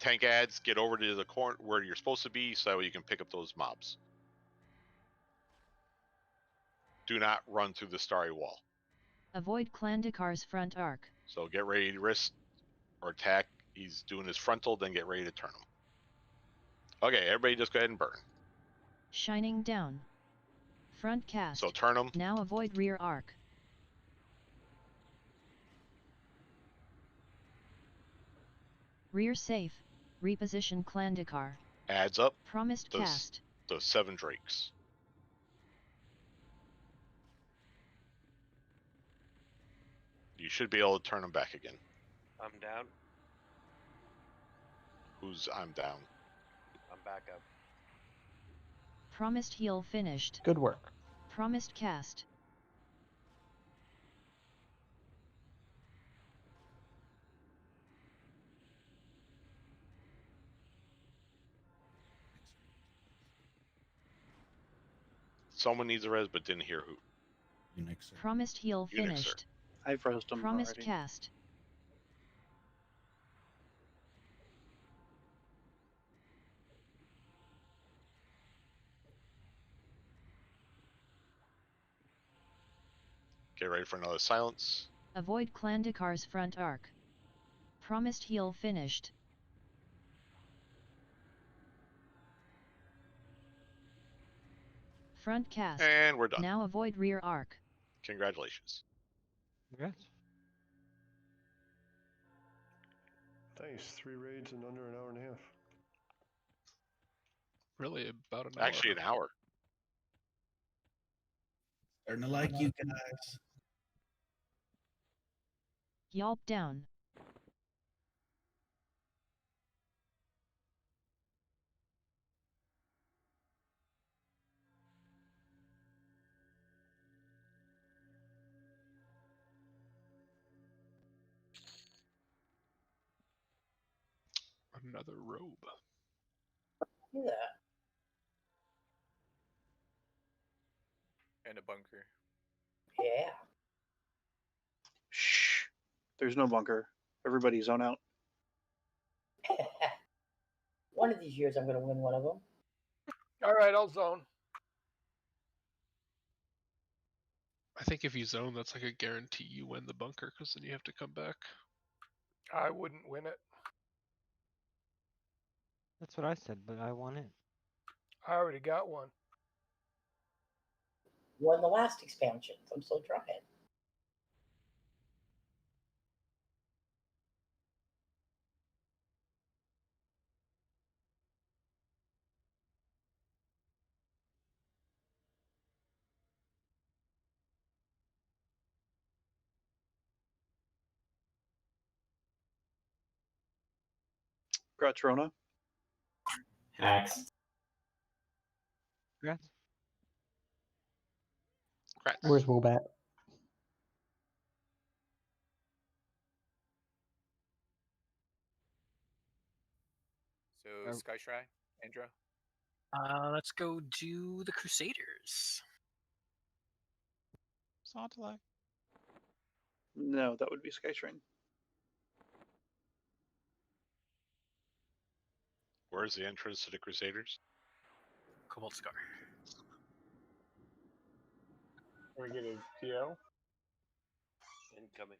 Tank ads, get over to the corner where you're supposed to be, so that way you can pick up those mobs. do not run through the starry wall. Avoid Klandikar's front arc. So get ready to risk or attack. He's doing his frontal, then get ready to turn him. Okay, everybody just go ahead and burn. Shining down. Front cast. So turn him. Now avoid rear arc. Rear safe. Reposition Klandikar. Adds up. Promised cast. The 7 drakes. You should be able to turn them back again. I'm down. I'm down. I'm back up. Promised heal finished. Good work. Promised cast. Someone needs a res, but didn't hear who. Unixer. Promised heal Unixer. finished. I've resed them Promised already. cast. Get ready for another silence. Avoid Klandikar's front arc. Promised heal finished. Front cast. And we're done. Now avoid rear arc. Congratulations. Congrats. Nice. 3 raids in under an hour and a half. Really, about an hour. Actually, an hour. Starting to like you guys. Yelp down. Another robe. Yeah. And a bunker. Yeah. Shh. There's no bunker. Everybody zone out. One of these years, I'm going to win one of them. All right, I'll zone. I think if you zone, that's like a guarantee you win the bunker, because then you have to come back. I wouldn't win it. That's what I said, but I won it. I already got one. Won the last expansion. So I'm still trying. Gratrona. Hacks. Congrats. Where's Wobat? So Sky Shrine, Andro. Let's go do the Crusaders. Sauntalai. No, that would be Skytrain. Where's the entrance to the Crusaders? Cobalt Scar. Can we get a PO? Incoming.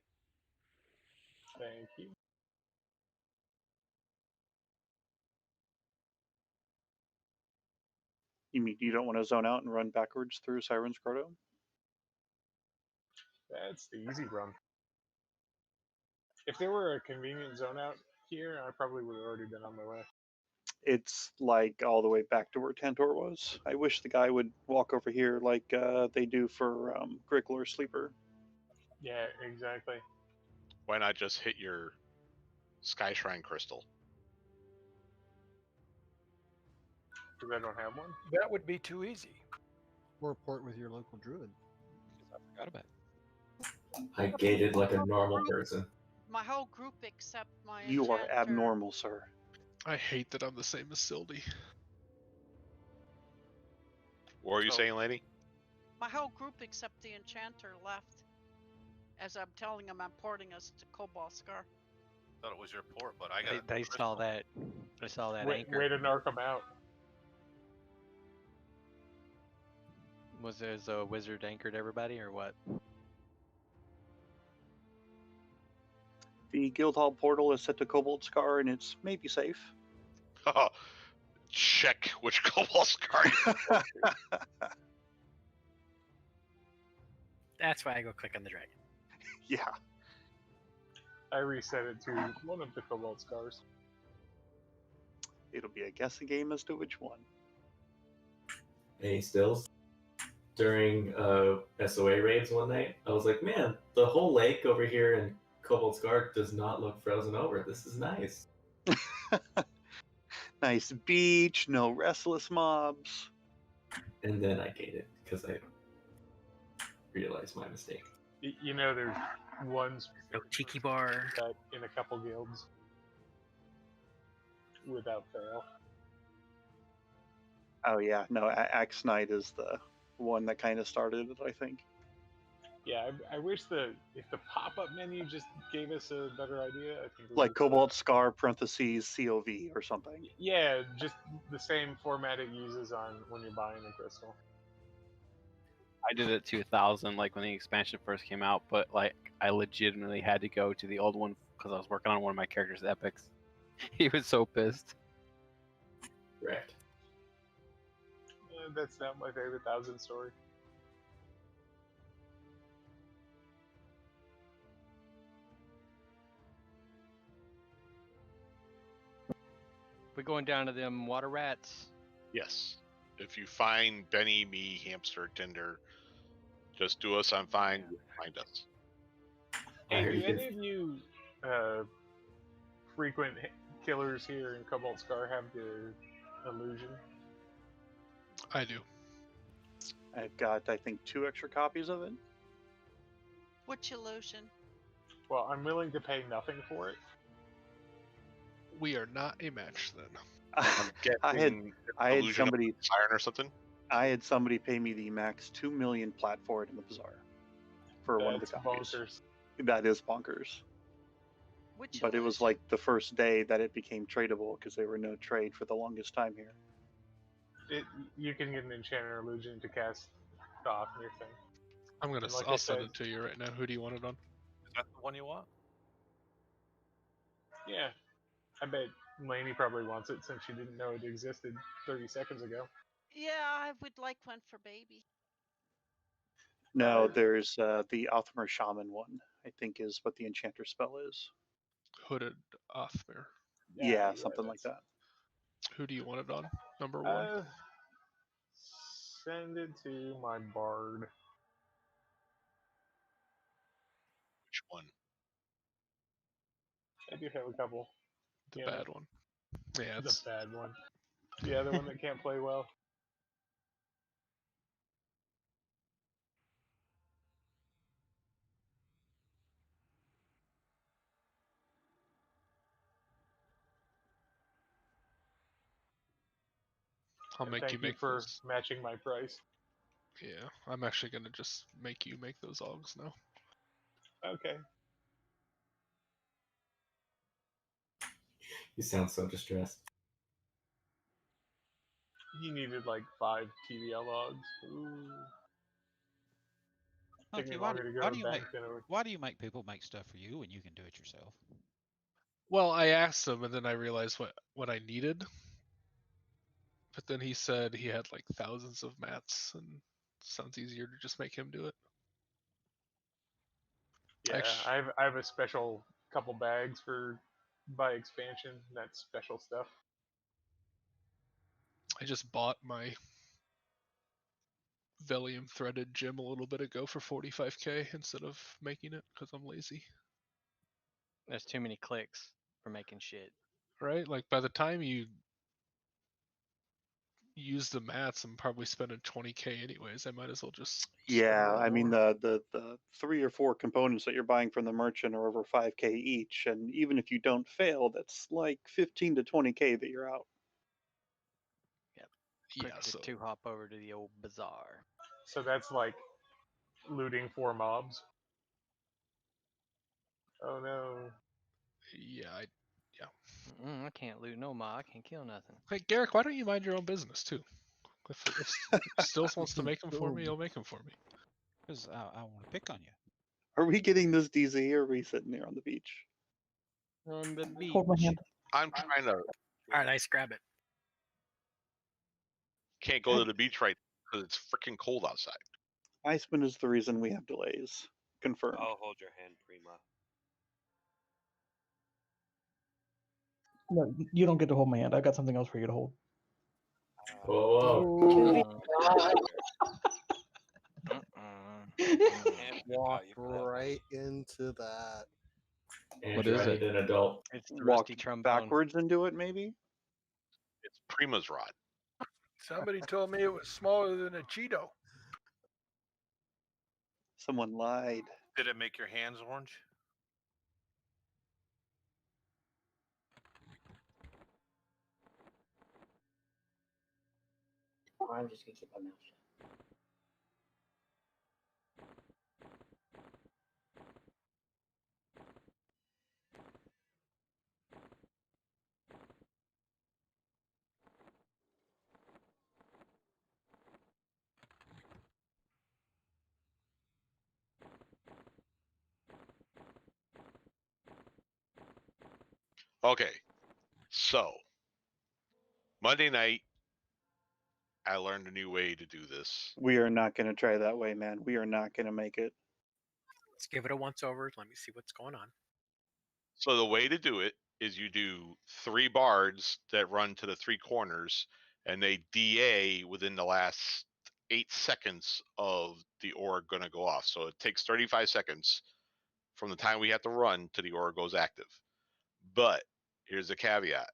Thank you. You mean you don't want to zone out and run backwards through Siren's Grotto? That's the easy run. If there were a convenient zone out here, I probably would have already been on my way. It's like all the way back to where Tantor was. I wish the guy would walk over here like they do for Grickler Sleeper. Yeah, exactly. Why not just hit your Sky Shrine crystal? Because I don't have one? That would be too easy. Or port with your local druid. I forgot about it. I gated like a normal person. My whole group except my You are enchanter. abnormal, sir. I hate that I'm the same as Sildy. What were you saying, lady? My whole group except the enchanter left. As I'm telling him I'm porting us to Cobalt Scar. Thought it was your port, but I got. They saw that. I saw that Way anchor. to narc them out. Was there a wizard anchored everybody or what? The Guildhall portal is set to Cobalt Scar, and it's maybe safe. Check which Cobalt Scar. That's why I go click on the dragon. Yeah. I reset it to one of the Cobalt Scars. It'll be a guessing game as to which one. Any stills? During SOA raids one night, I was like, man, the whole lake over here in Cobalt Scar does not look frozen over. This is nice. Nice beach, no restless mobs. And then I gate it because I realized my mistake. You know, there's one No tiki bar. that in a couple guilds without fail. Oh yeah, no, Axe Knight is the one that kind of started it, I think. Yeah, I wish if the pop-up menu just gave us a better idea. I think Like Cobalt Scar parentheses COV or something. Yeah, just the same format it uses on when you're buying a crystal. I did it to 1,000 like when the expansion first came out, but like I legitimately had to go to the old one because I was working on one of my character's epics. He was so pissed. Correct. That's not my favorite 1,000 story. We're going down to them water rats. Yes. If you find Benny, me, Hamster, Tinder, just do us on Find. You'll find us. Hey, do any of you frequent killers here in Cobalt Scar have the illusion? I do. I've got, I think, 2 extra copies of it. Which illusion? Well, I'm willing to pay nothing for it. We are not a match then. I had somebody Siren or something. I had somebody pay me the max 2 million plat for it in the bazaar for one of the copies. Bonkers. That is bonkers. Which but it was like the first day that it became tradable because there were no trade for the longest time here. You can get an enchanter illusion to cast off your thing. I'm gonna. And like I'll I send said, it to you right now. Who do you want it on? Is that the one you want? Yeah, I bet Lainey probably wants it since she didn't know it existed 30 seconds ago. Yeah, I would like one for baby. No, there's the Othmer Shaman one, I think is what the enchanter spell is. Hooded Othmer. Yeah, something like that. Who do you want it on? Number one. Send it to my bard. Which one? I do have a couple. The bad one. Yeah, the bad one. Yeah, the one that can't play well. I'll make you make for those. matching my price. Yeah, I'm actually gonna just make you make those Augs now. Okay. You sound so distressed. He needed like 5 TBL logs. Ooh. Take me longer to go to the bank than it would. Why do you make people make stuff for you when you can do it yourself? Well, I asked him, and then I realized what I needed. But then he said he had like thousands of mats, and sounds easier to just make him do it. Yeah, I have a special couple bags for by expansion. That's special stuff. I just bought my Velium threaded gem a little bit ago for 45k instead of making it because I'm lazy. There's too many clicks for making shit. Right? Like by the time you use the mats, I'm probably spending 20k anyways. I might as well just. Yeah, I mean the 3 or 4 components that you're buying from the merchant are over 5k each, and even if you don't fail, that's like 15 to 20k that you're out. Yep. Yeah, so to hop over to the old bazaar. So that's like looting 4 mobs. Oh no. Yeah, I can't loot no mob. I can't kill nothing. Hey, Garrick, why don't you mind your own business too? If Stills wants to make them for me, he'll make them for me. Because I want to pick on you. Are we getting this DZ or are we sitting there on the beach? On the beach. Hold my hand. I'm trying to. All right, Ice, grab it. Can't go to the beach right because it's freaking cold outside. Iceman is the reason we have delays. Confirmed. I'll hold your hand, Prima. No, you don't get to hold my hand. I got something else for you to hold. Whoa. Walk right into that. Andrew, I need an adult. It's the Walk rusty trombone. backwards into it, maybe? It's Prima's rod. Somebody told me it was smaller than a Cheeto. Someone lied. Did it make your hands orange? I'm just gonna keep my mouth shut. Okay, so Monday night, I learned a new way to do this. We are not going to try that way, man. We are not going to make it. Let's give it a once over. Let me see what's going on. So the way to do it is you do 3 bards that run to the 3 corners, and they DA within the last 8 seconds of the org going to go off. So it takes 35 seconds from the time we have to run to the org goes active. But here's the caveat: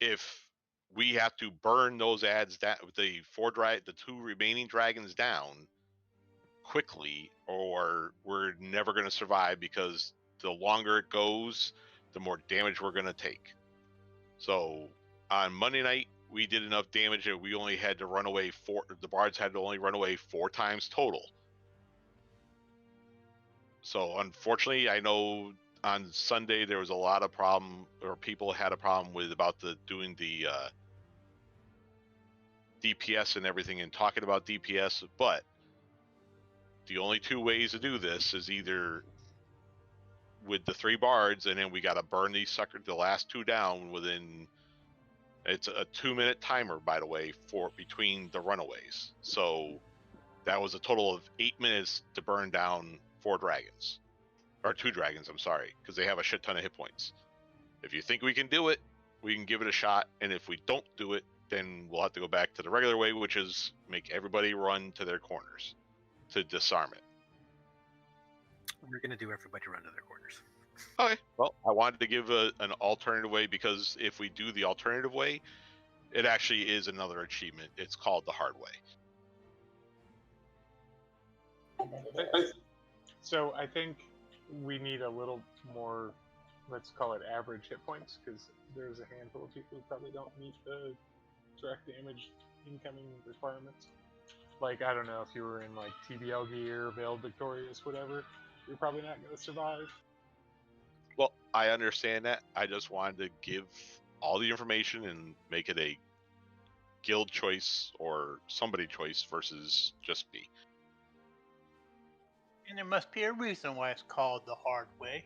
if we have to burn those ads down, the 2 remaining dragons down quickly, or we're never going to survive, because the longer it goes, the more damage we're going to take. So on Monday night, we did enough damage that we only had to run away the bards had to only run away 4 times total. So unfortunately, I know on Sunday there was a lot of problem, or people had a problem with doing the DPS and everything, and talking about DPS, but the only 2 ways to do this is either with the 3 bards, and then we got to burn the last 2 down within. It's a 2-minute timer, by the way, for between the runaways. So that was a total of 8 minutes to burn down 4 dragons, or 2 dragons. I'm sorry, because they have a shit ton of hit points. If you think we can do it, we can give it a shot, and if we don't do it, then we'll have to go back to the regular way, which is make everybody run to their corners to disarm it. We're going to do everybody run to their corners. Okay. Well, I wanted to give an alternative way, because if we do the alternative way, it actually is another achievement. It's called the hard way. So I think we need a little more, let's call it average hit points, because there's a handful of people who probably don't meet the direct damage incoming requirements. Like, I don't know, if you were in like TBL gear, Veiled Victorious, whatever, you're probably not going to survive. Well, I understand that. I just wanted to give all the information and make it a guild choice or somebody choice versus just me. And there must be a reason why it's called the hard way.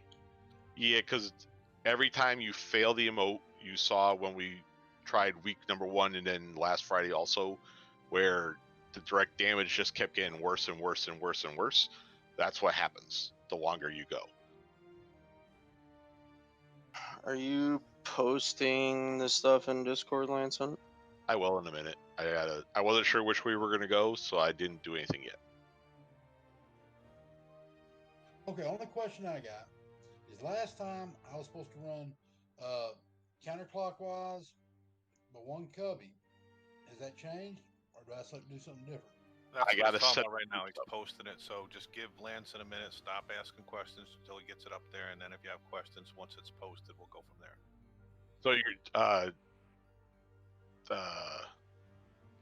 Yeah, because every time you fail the emote, you saw when we tried week number 1 and then last Friday also, where the direct damage just kept getting worse and worse and worse and worse. That's what happens the longer you go. Are you posting the stuff in Discord, Lanson? I will in a minute. I wasn't sure which way we were going to go, so I didn't do anything yet. Okay, only question I got is last time I was supposed to run counterclockwise, but 1 cubby. Has that changed, or do I have to do something different? That's I what gotta he's talking set- about right now. He's posting it, so just give Lance in a minute. Stop asking questions until he gets it up there, and then if you have questions, once it's posted, we'll go from there. So you're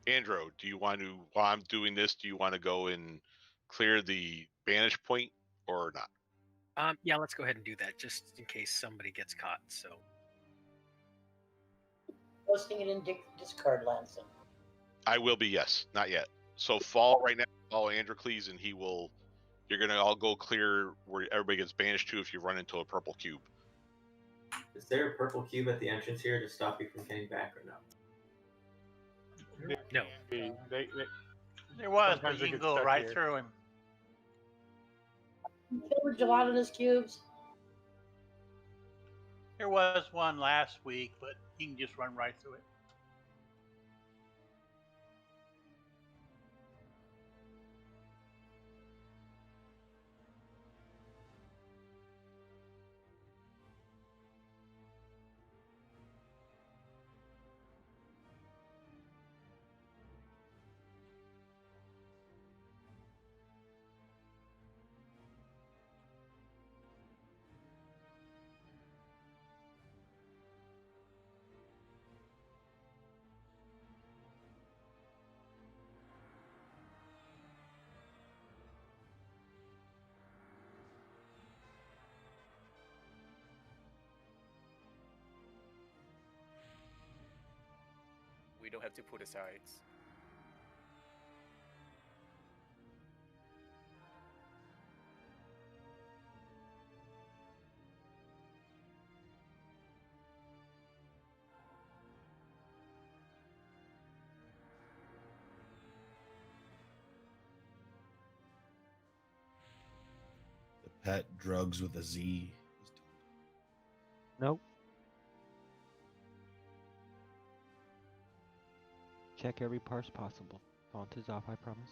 Andrew, do you want to, while I'm doing this, do you want to go and clear the vantage point or not? Yeah, let's go ahead and do that, just in case somebody gets caught. So Posting it in Discard, Lanson. I will be, yes. Not yet. So fall right now, follow Androcles, and he will. You're gonna all go clear where everybody gets banished to if you run into a purple cube. Is there a purple cube at the entrance here to stop you from getting back or no? No. There was, sometimes but they you can get go stuck right here. through him. There were gelatinous cubes. There was one last week, but you can just run right through it. We don't have to put asides. The pet drugs with a Z. Nope. Check every parse possible. Font is off, I promise.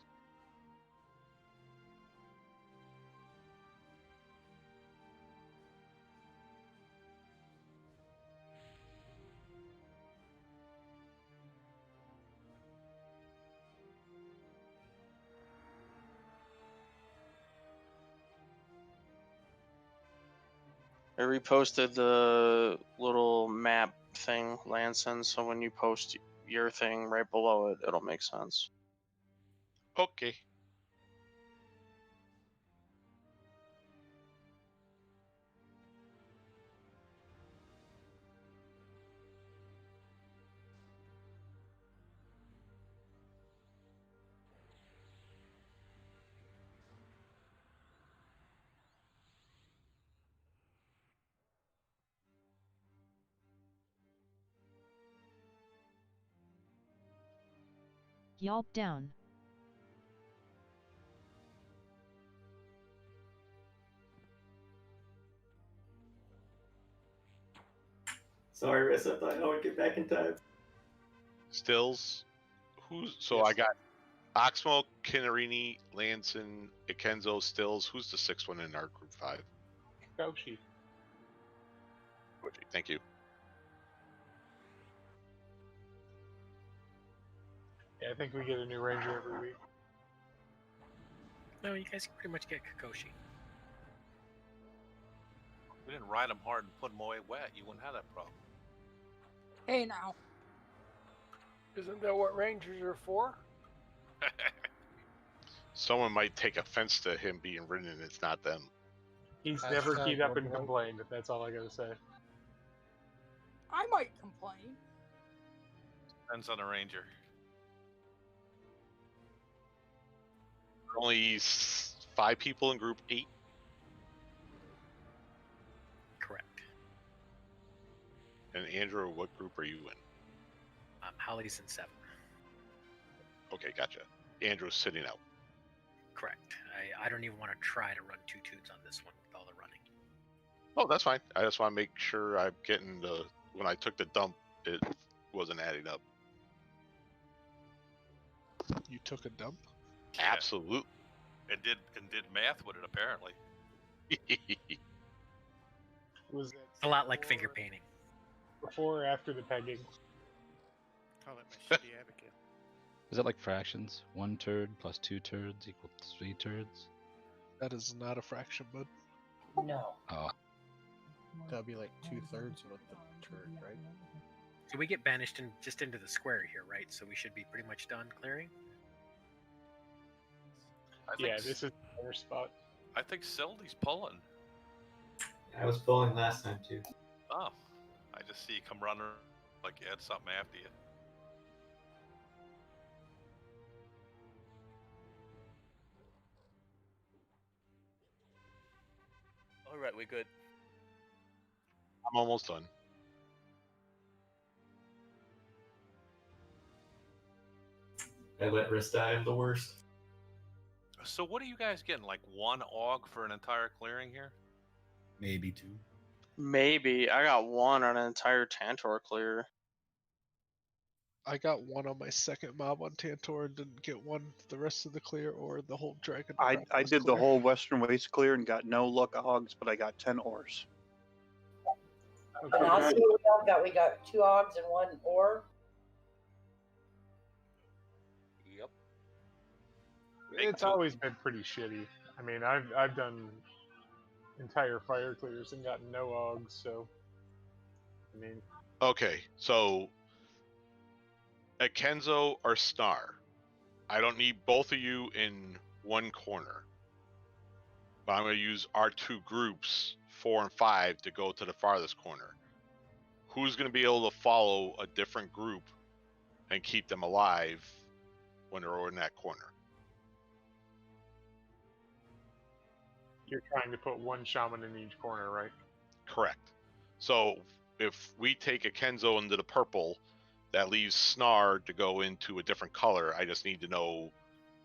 I reposted the little map thing, Lanson, so when you post your thing right below it, it'll make sense. Okay. Yelp down. Sorry, Riss, I thought I would get back in time. Stills. So I got Oxmo, Kinnarini, Lanson, Ikenzo, Stills. Who's the sixth one in our group 5? Kakashi. Thank you. Yeah, I think we get a new ranger every week. No, you guys can pretty much get Kakashi. We didn't ride them hard and put them away wet. You wouldn't have that problem. Hey now. Isn't that what Rangers are for? Someone might take offense to him being ridden, and it's not them. He's never Hashtag keyed up and Robo. complained. That's all I gotta say. I might complain. Depends on the ranger. Only 5 people in group 8. Correct. And Andrew, what group are you in? Holly's in 7. Okay, gotcha. Andrew's sitting out. Correct. I don't even want to try to run 2 toots on this one with all the running. Oh, that's fine. I just want to make sure I'm getting the. When I took the dump, it wasn't adding up. You took a dump? Absolutely. It did math with it apparently. Was a lot like finger painting. Before or after the pegging? Call it my shitty advocate. Is it like fractions? 1 turd plus 2 turds equal 3 turds? That is not a fraction, bud. No. Oh. That'd be like 2/3 of the turd, right? So we get banished just into the square here, right? So we should be pretty much done clearing. Yeah, this is our spot. I think Sildy's pulling. I was pulling last time too. Oh, I just see you come running like you had something after you. All right, we're good. I'm almost done. I let Riss die. I'm the worst. So what are you guys getting? Like 1 AUG for an entire clearing here? Maybe 2. Maybe. I got 1 on an entire Tantor clear. I got 1 on my second mob on Tantor and didn't get 1 the rest of the clear or the whole Dragon. I Necropolis did the clear. whole Western Waste clear and got no luck hogs, but I got 10 ores. And I'll see what we all got. We got 2 Ogs and 1 ore. Yep. It's always been pretty shitty. I mean, I've done entire fire clears and gotten no Ogs, so I mean. Okay, so Akenzo or Snar. I don't need both of you in one corner. But I'm going to use our 2 groups, 4 and 5, to go to the farthest corner. Who's going to be able to follow a different group and keep them alive when they're in that corner? You're trying to put 1 shaman in each corner, right? Correct. So if we take Akenzo into the purple, that leaves Snar to go into a different color. I just need to know,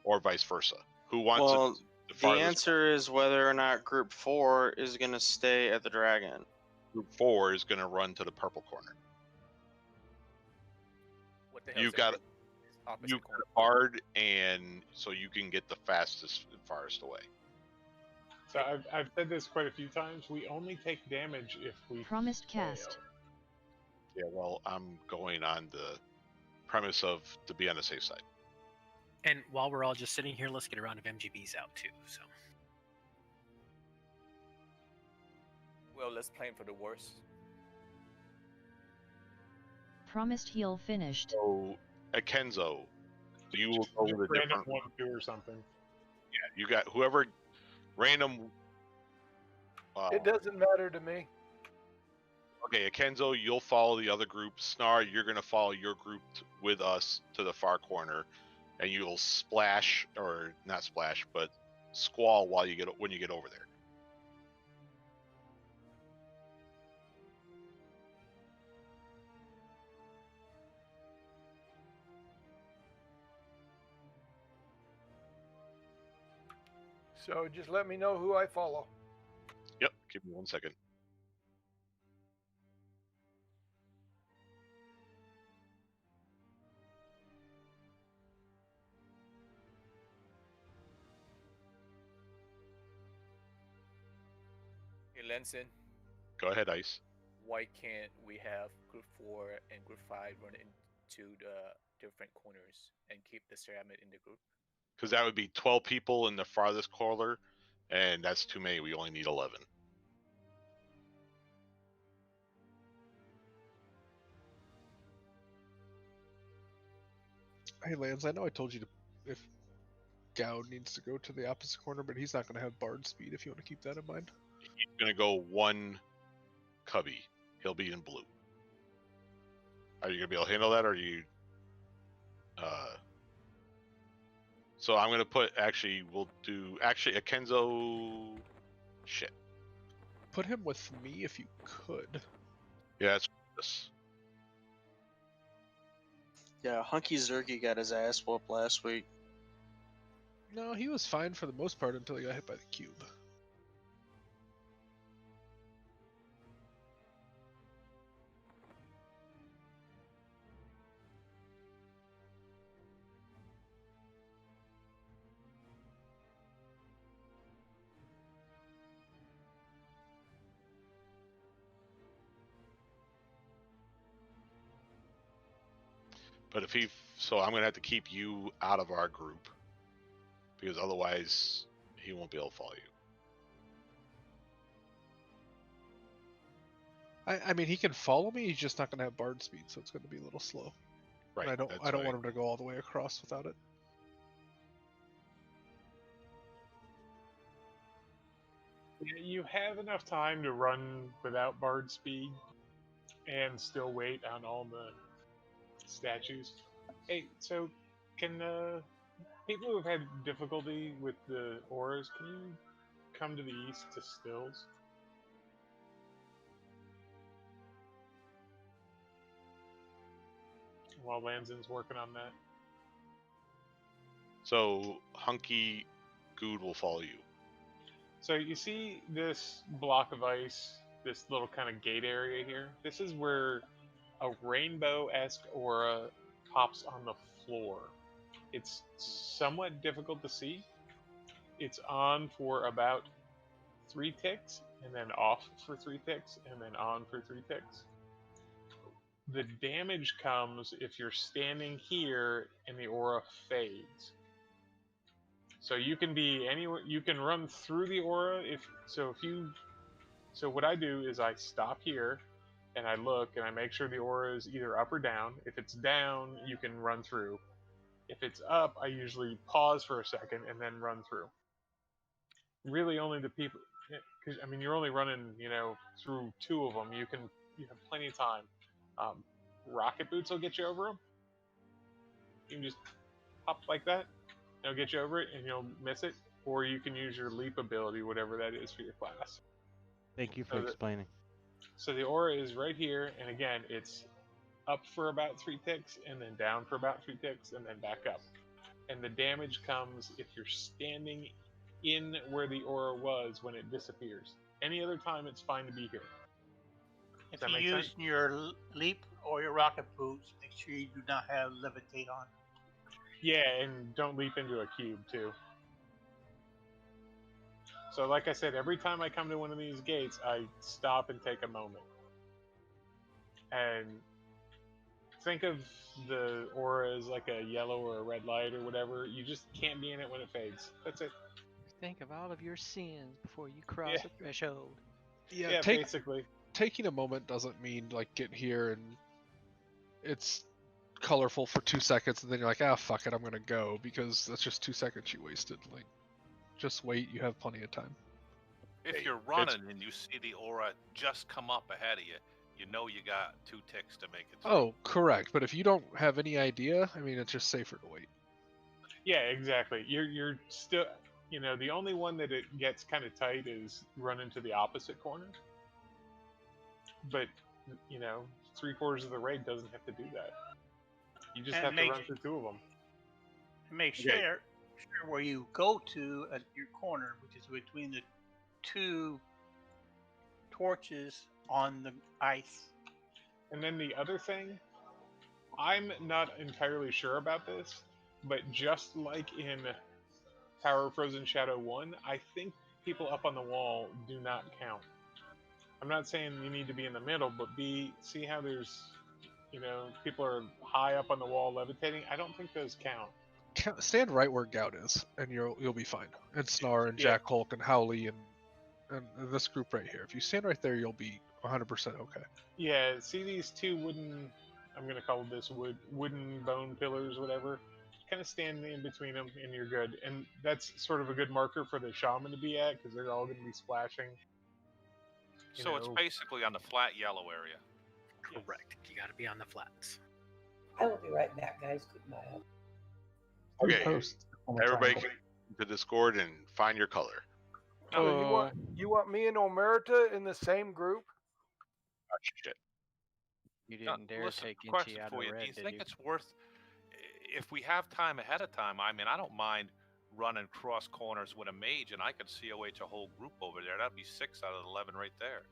or vice versa. Who wants Well, it? the answer is whether or not Group 4 is going to stay at the Dragon. Group 4 is going to run to the purple corner. What the hell? You've got a bard, and so you can get the fastest and farthest away. So I've said this quite a few times. We only take damage if we Promised fail. cast. Yeah, well, I'm going on the premise of to be on the safe side. And while we're all just sitting here, let's get a round of MGBs out too. So. Well, let's plan for the worst. Promised heal finished. So, Akenzo, you will go with a Random different 1, 2 or something. Yeah, you got whoever random. It doesn't matter to me. Okay, Akenzo, you'll follow the other group. Snar, you're gonna follow your group with us to the far corner, and you'll splash, or not splash, but squall while you get when you get over there. So just let me know who I follow. Yep, give me 1 second. Hey, Lenson, Go ahead, Ice. why can't we have Group 4 and Group 5 run into the different corners and keep the ceramic in the group? Because that would be 12 people in the farthest corner, and that's too many. We only need 11. Hey Lance, I know I told you to if Gao needs to go to the opposite corner, but he's not going to have bard speed if you want to keep that in mind. He's going to go 1 cubby. He'll be in blue. Are you going to be able to handle that, or are you... So I'm going to put... Actually, we'll do... Actually, Akenzo... Shit. Put him with me if you could. Yeah, that's this. Yeah, Hunky Zerky got his ass whooped last week. No, he was fine for the most part until he got hit by the cube. But if he... So I'm going to have to keep you out of our group. Because otherwise, he won't be able to follow you. I mean, he can follow me. He's just not going to have bard speed, so it's going to be a little slow. Right. And I don't want him to go all the way across without it. You have enough time to run without bard speed and still wait on all the statues. Hey, so can people who have had difficulty with the auras, can you come to the east to Stills? while Lanzin's working on that. So Hunky Good will follow you. So you see this block of ice, this little kind of gate area here? This is where a rainbow-esque aura pops on the floor. It's somewhat difficult to see. It's on for about 3 ticks, and then off for 3 ticks, and then on for 3 ticks. The damage comes if you're standing here and the aura fades. So you can be anywhere. You can run through the aura So what I do is I stop here, and I look and I make sure the aura is either up or down. If it's down, you can run through. If it's up, I usually pause for a second and then run through. Really, only the people, because I mean, you're only running, through 2 of them. You have plenty of time. Rocket boots will get you over them. You can just hop like that. It'll get you over it, and you'll miss it. Or you can use your leap ability, whatever that is for your class. Thank you for explaining. So the aura is right here, and again, it's up for about 3 ticks, and then down for about 3 ticks, and then back up. And the damage comes if you're standing in where the aura was when it disappears. Any other time, it's fine to be here. If Does that you make use sense? your leap or your rocket boots, make sure you do not have levitate on. Yeah, and don't leap into a cube, too. So like I said, every time I come to one of these gates, I stop and take a moment. And think of the aura as like a yellow or a red light or whatever. You just can't be in it when it fades. That's it. Think of all of your sins before you cross a threshold. Yeah, basically. Taking a moment doesn't mean like get here and it's colorful for 2 seconds and then you're like, fuck it, I'm gonna go, because that's just 2 seconds you wasted. Like, just wait, you have plenty of time. If you're running and you see the aura just come up ahead of you, you know you got 2 ticks to make it through. Oh, correct. But if you don't have any idea, I mean, it's just safer to wait. Yeah, exactly. You're still, the only one that it gets kind of tight is running to the opposite corner. But, 3/4 of the raid doesn't have to do that. You just have to run through 2 of them. Make sure where you go to at your corner, which is between the 2 torches on the ice. And then the other thing, I'm not entirely sure about this, but just like in Tower of Frozen Shadow 1, I think people up on the wall do not count. I'm not saying you need to be in the middle, but see how there's, people are high up on the wall levitating? I don't think those count. Stand right where Gout is, and you'll be fine. And Snar and Jack Hulk and Howley and this group right here. If you stand right there, you'll be 100% okay. Yeah, see these 2 wooden, I'm going to call this wooden bone pillars, whatever. Kind of stand in between them, and you're good. And that's sort of a good marker for the shaman to be at, because they're all going to be splashing. So it's basically on the flat yellow area. Correct. You got to be on the flats. I will be right back, guys. Goodbye. Okay, everybody get to Discord and find your color. So you want me and Omerta in the same group? Oh, shit. You didn't dare Listen, take question Inchi out of for you. red, Do you did think you? it's worth, if we have time ahead of time, I mean, I don't mind running cross corners with a mage, and I could COH a whole group over there. That'd be 6 out of 11 right there.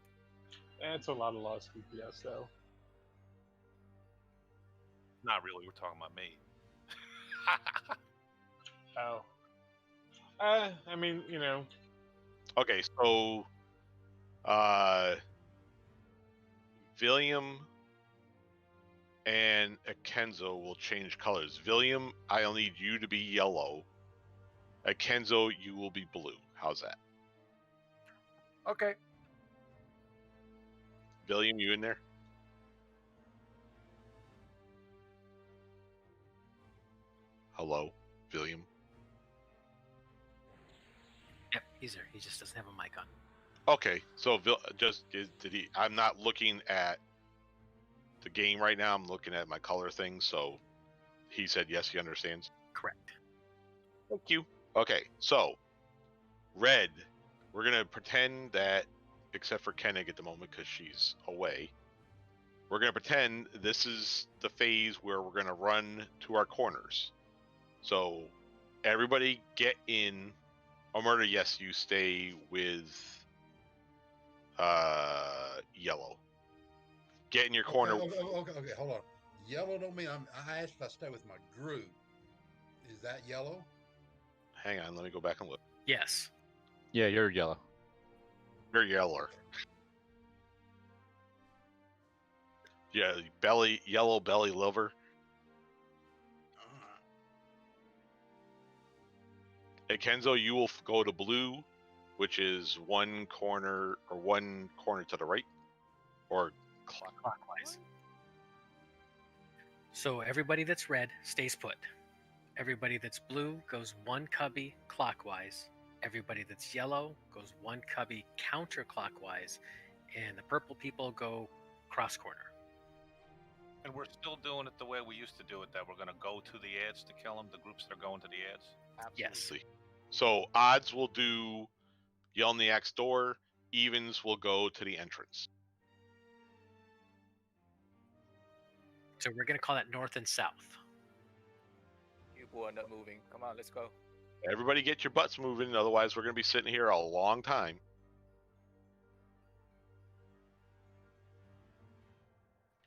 That's a lot of lost DPS, though. Not really. We're talking about me. Oh. I mean, Okay, so William and Akenzo will change colors. William, I'll need you to be yellow. Akenzo, you will be blue. How's that? Okay. William, you in there? Hello, William. Yep, he's there. He just doesn't have a mic on. Okay, so did he? I'm not looking at the game right now. I'm looking at my color thing. So he said yes, he understands. Correct. Thank you. Okay, so red. We're gonna pretend that, except for Kennig at the moment because she's away. we're going to pretend this is the phase where we're going to run to our corners. So everybody get in. Omerta, yes, you stay with yellow. Get in your corner. Okay, hold on. Yellow don't mean I asked if I stay with my group. Is that yellow? Hang on, let me go back and look. Yes. Yeah, you're yellow. You're yeller. Yeah, yellow belly liver. Hey, Kenzo, you will go to blue, which is one corner to the right, or clockwise. So everybody that's red stays put. Everybody that's blue goes one cubby clockwise. Everybody that's yellow goes one cubby counterclockwise, and the purple people go cross corner. And we're still doing it the way we used to do it, that we're going to go to the ads to kill them, the groups that are going to the ads? Yes. So odds will do Yelniak's door, evens will go to the entrance. So we're going to call that north and south. People end up moving. Come on, let's go. Everybody get your butts moving, otherwise we're going to be sitting here a long time.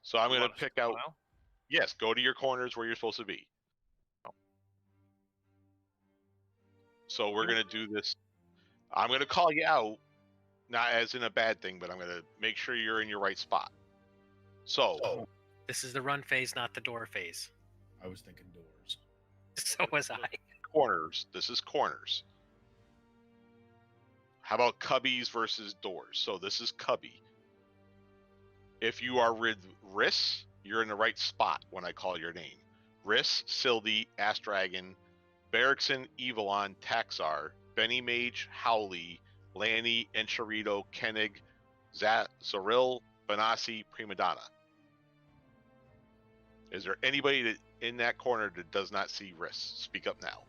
So I'm going to pick out... Yes, go to your corners where you're supposed to be. So we're going to do this. I'm going to call you out, not as in a bad thing, but I'm going to make sure you're in your right spot. So... This is the run phase, not the door phase. I was thinking doors. So was I. Corners. This is corners. How about cubbies versus doors? So this is cubby. If you are with Riss, you're in the right spot when I call your name. Riss, Sildi, Astragon, Barrickson, Evilon, Taxar, Benny Mage, Howley, Lanny, Encharito, Kennig, Zaril, Benassi, Primadonna. Is there anybody that in that corner that does not see Riss? Speak up now.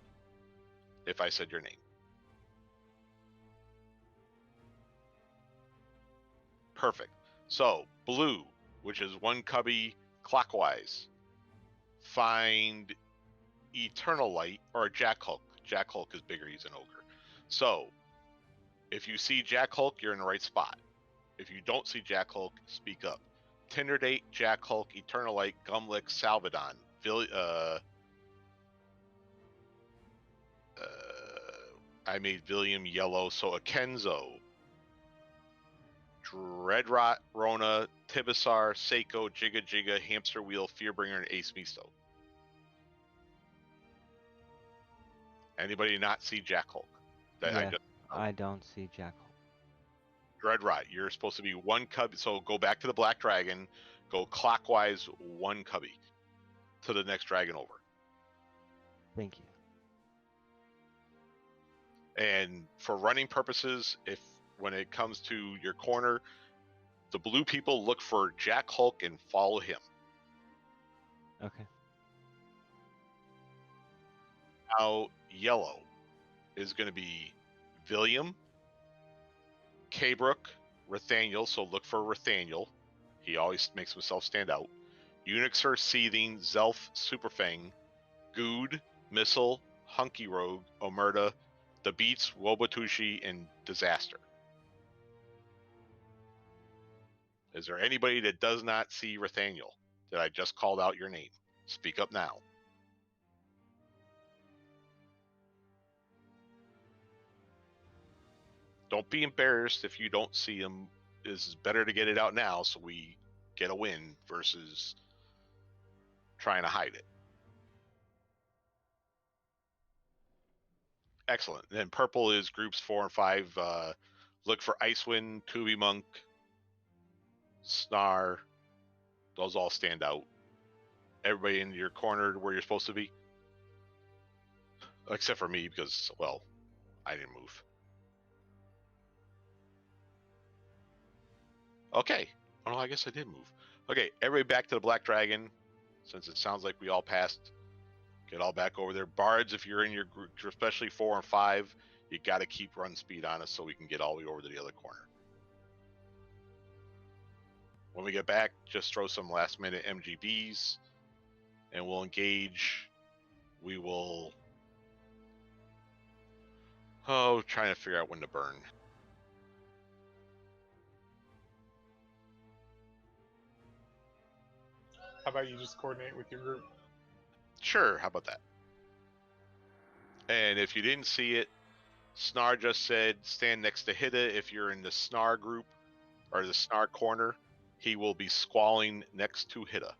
If I said your name. Perfect. So, blue, which is one cubby clockwise. Find Eternal Light or Jack Hulk. Jack Hulk is bigger, he's an ogre. So, if you see Jack Hulk, you're in the right spot. If you don't see Jack Hulk, speak up. Tinder Date, Jack Hulk, Eternal Light, Gumlick, Salvadon. I made William yellow, so Akenzo, Dreadrot, Rona, Tibisar, Seiko, Jigga Jigga, Hamster Wheel, Fearbringer, and Ace Misto. Anybody not see Jack Hulk? I don't see Jack Hulk. Dreadrot, you're supposed to be one cubby, so go back to the Black Dragon, go clockwise one cubby to the next dragon over. Thank you. And for running purposes, if when it comes to your corner, the blue people look for Jack Hulk and follow him. Okay. Now, yellow is going to be William, Kabrook, Rathaniel, so look for Rathaniel. He always makes himself stand out. Unixer, Seething, Zelf, Superfang, Good, Missile, Hunky Rogue, Omerta, The Beats, Wobatushi, and Disaster. Is there anybody that does not see Rathaniel that I just called out your name? Speak up now. Don't be embarrassed if you don't see him. It's better to get it out now so we get a win versus trying to hide it. Excellent. Then purple is groups 4 and 5. Look for Icewind, Tubi Monk, Snar. Those all stand out. Everybody in your corner where you're supposed to be. Except for me because, well, I didn't move. Okay. Oh, no, I guess I did move. Okay, everybody back to the Black Dragon. Since it sounds like we all passed, get all back over there. Bards, if you're in your group, especially 4 and 5, you got to keep run speed on us so we can get all the way over to the other corner. When we get back, just throw some last minute MGBs and we'll engage. We will trying to figure out when to burn. How about you just coordinate with your group? Sure, how about that? And if you didn't see it, Snar just said stand next to Hida if you're in the Snar group or the Snar corner. He will be squalling next to Hida.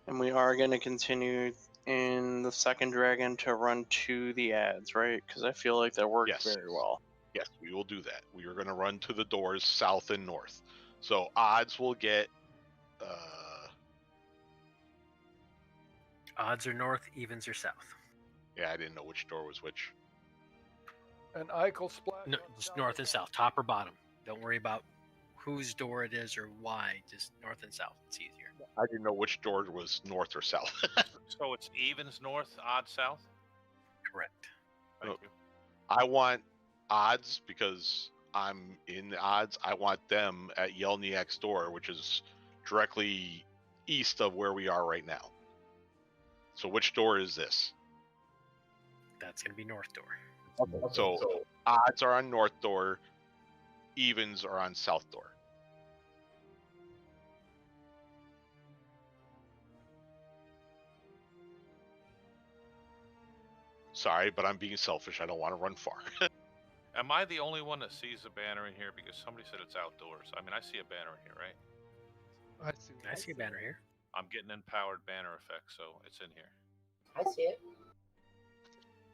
And we are going to continue in the second dragon to run to the ads, right? Because I feel like that worked very well. Yes, we will do that. We are going to run to the doors south and north. So odds will get Odds are north, evens are south. yeah, I didn't know which door was which. And Eichel splash. No, just north and south, top or bottom. Don't worry about whose door it is or why. Just north and south. It's easier. I didn't know which door was north or south. So it's evens north, odds south? Correct. Thank you. I want odds because I'm in the odds. I want them at Yelniak's door, which is directly east of where we are right now. So which door is this? That's going to be north door. So odds are on north door, evens are on south door. Sorry, but I'm being selfish. I don't want to run far. Am I the only one that sees a banner in here? Because somebody said it's outdoors. I mean, I see a banner in here, right? I see a banner here. I'm getting empowered banner effect, so it's in here. I see it.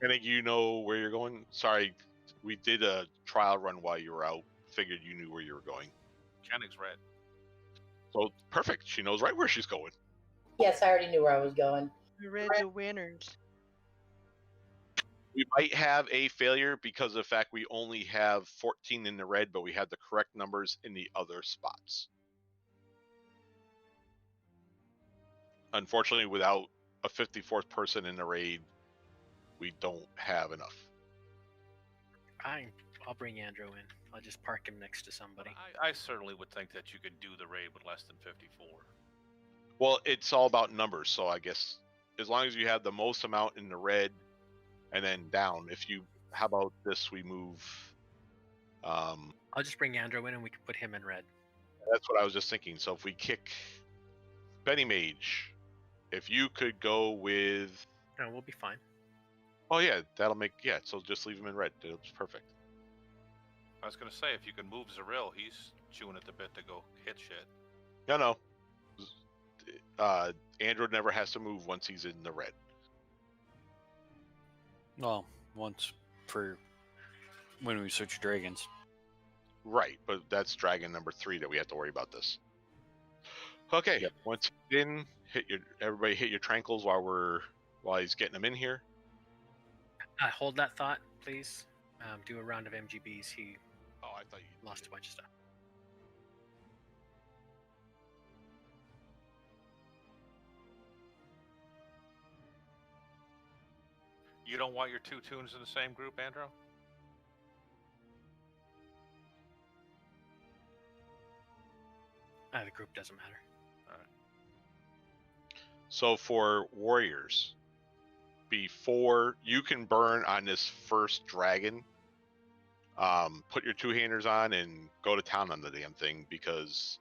I think you know where you're going. Sorry, we did a trial run while you were out. Figured you knew where you were going. Kenning's red. So perfect. She knows right where she's going. Yes, I already knew where I was going. The Reds are winners. We might have a failure because of the fact we only have 14 in the red, but we have the correct numbers in the other spots. Unfortunately, without a 54th person in the raid, we don't have enough. I'll bring Andrew in. I'll just park him next to somebody. I certainly would think that you could do the raid with less than 54. Well, it's all about numbers, so I guess as long as you have the most amount in the red and then down. How about this? We move. I'll just bring Andrew in and we can put him in red. That's what I was just thinking. So if we kick Benny Mage, if you could go with. No, we'll be fine. Oh yeah, that'll make So just leave him in red. It's perfect. I was gonna say if you can move Zaril, he's chewing at the bit to go hit shit. No. Andrew never has to move once he's in the red. Well, once for when we switch dragons. Right, but that's dragon number 3 that we have to worry about this. Okay, once he's in, everybody hit your tranquils while he's getting them in here. Hold that thought, please. Do a round of MGBs. He I thought you lost a bunch of stuff. You don't want your 2 tunes in the same group, Andrew? The group doesn't matter. All right. So for warriors, before you can burn on this first dragon, put your 2-handers on and go to town on the damn thing because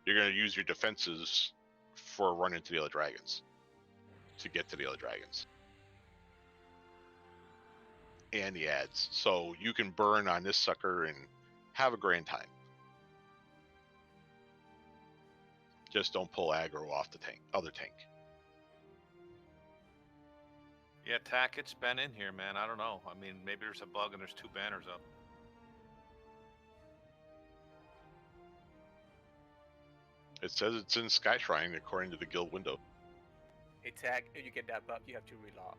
you're going to use your defenses for running to the other dragons to get to the other dragons and the ads. So you can burn on this sucker and have a grand time. Just don't pull aggro off the other tank. Yeah, Tackett's been in here, man. I don't know. I mean, maybe there's a bug and there's 2 banners up. It says it's in Sky Shrine according to the guild window. Hey, Tag, if you get that bug, you have to relog.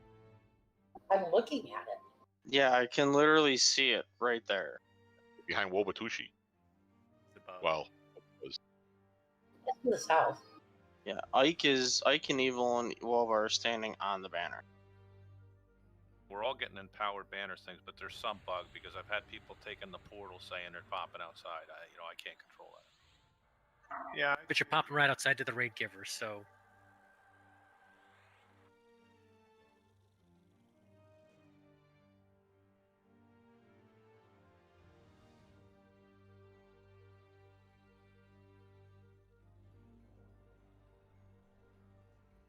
I'm looking at it. Yeah, I can literally see it right there. Behind Wobatushi. Well, it was. It's in the south. Yeah, Ike and Evil and Wolvar are standing on the banner. We're all getting empowered banners things, but there's some bug because I've had people taking the portal saying they're popping outside. I can't control that. Yeah. But you're popping right outside to the raid giver, so.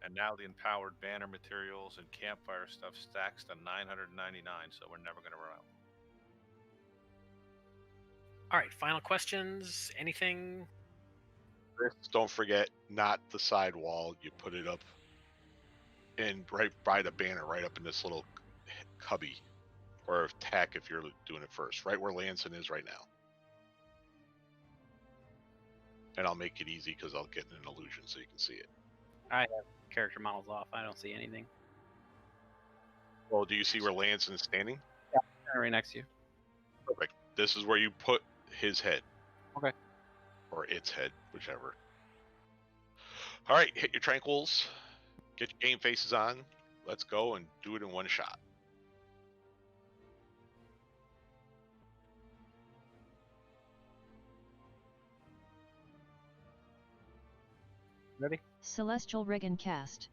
And now the empowered banner materials and campfire stuff stacks to 999, so we're never going to run out. All right, final questions. Anything? Don't forget, not the side wall. You put it up and right by the banner, right up in this little cubby, or tack if you're doing it first, right where Lanson is right now. And I'll make it easy because I'll get an illusion so you can see it. I have character models off. I don't see anything. Well, do you see where Lanson's standing? Yeah, right next to you. Perfect. This is where you put his head. Okay. Or its head, whichever. All right, hit your tranquils. Get your game faces on. Let's go and do it in one shot. Ready? Celestial Riggin cast.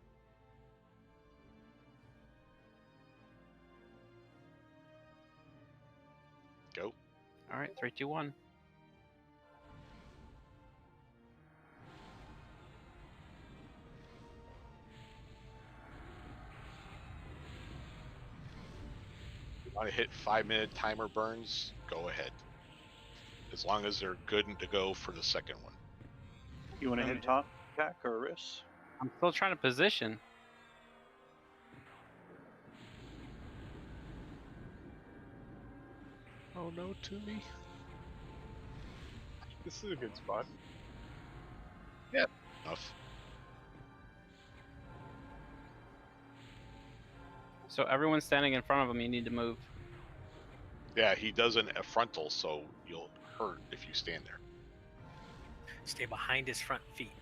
Go. All right, 3, 2, 1. You want to hit 5-minute timer burns? Go ahead. As long as they're good to go for the second one. You want to hit top attack or wrist? I'm still trying to position. Oh no, to me. This is a good spot. Yeah. Enough. So everyone's standing in front of him. You need to move. Yeah, he does a frontal, so you'll hurt if you stand there. Stay behind his front feet.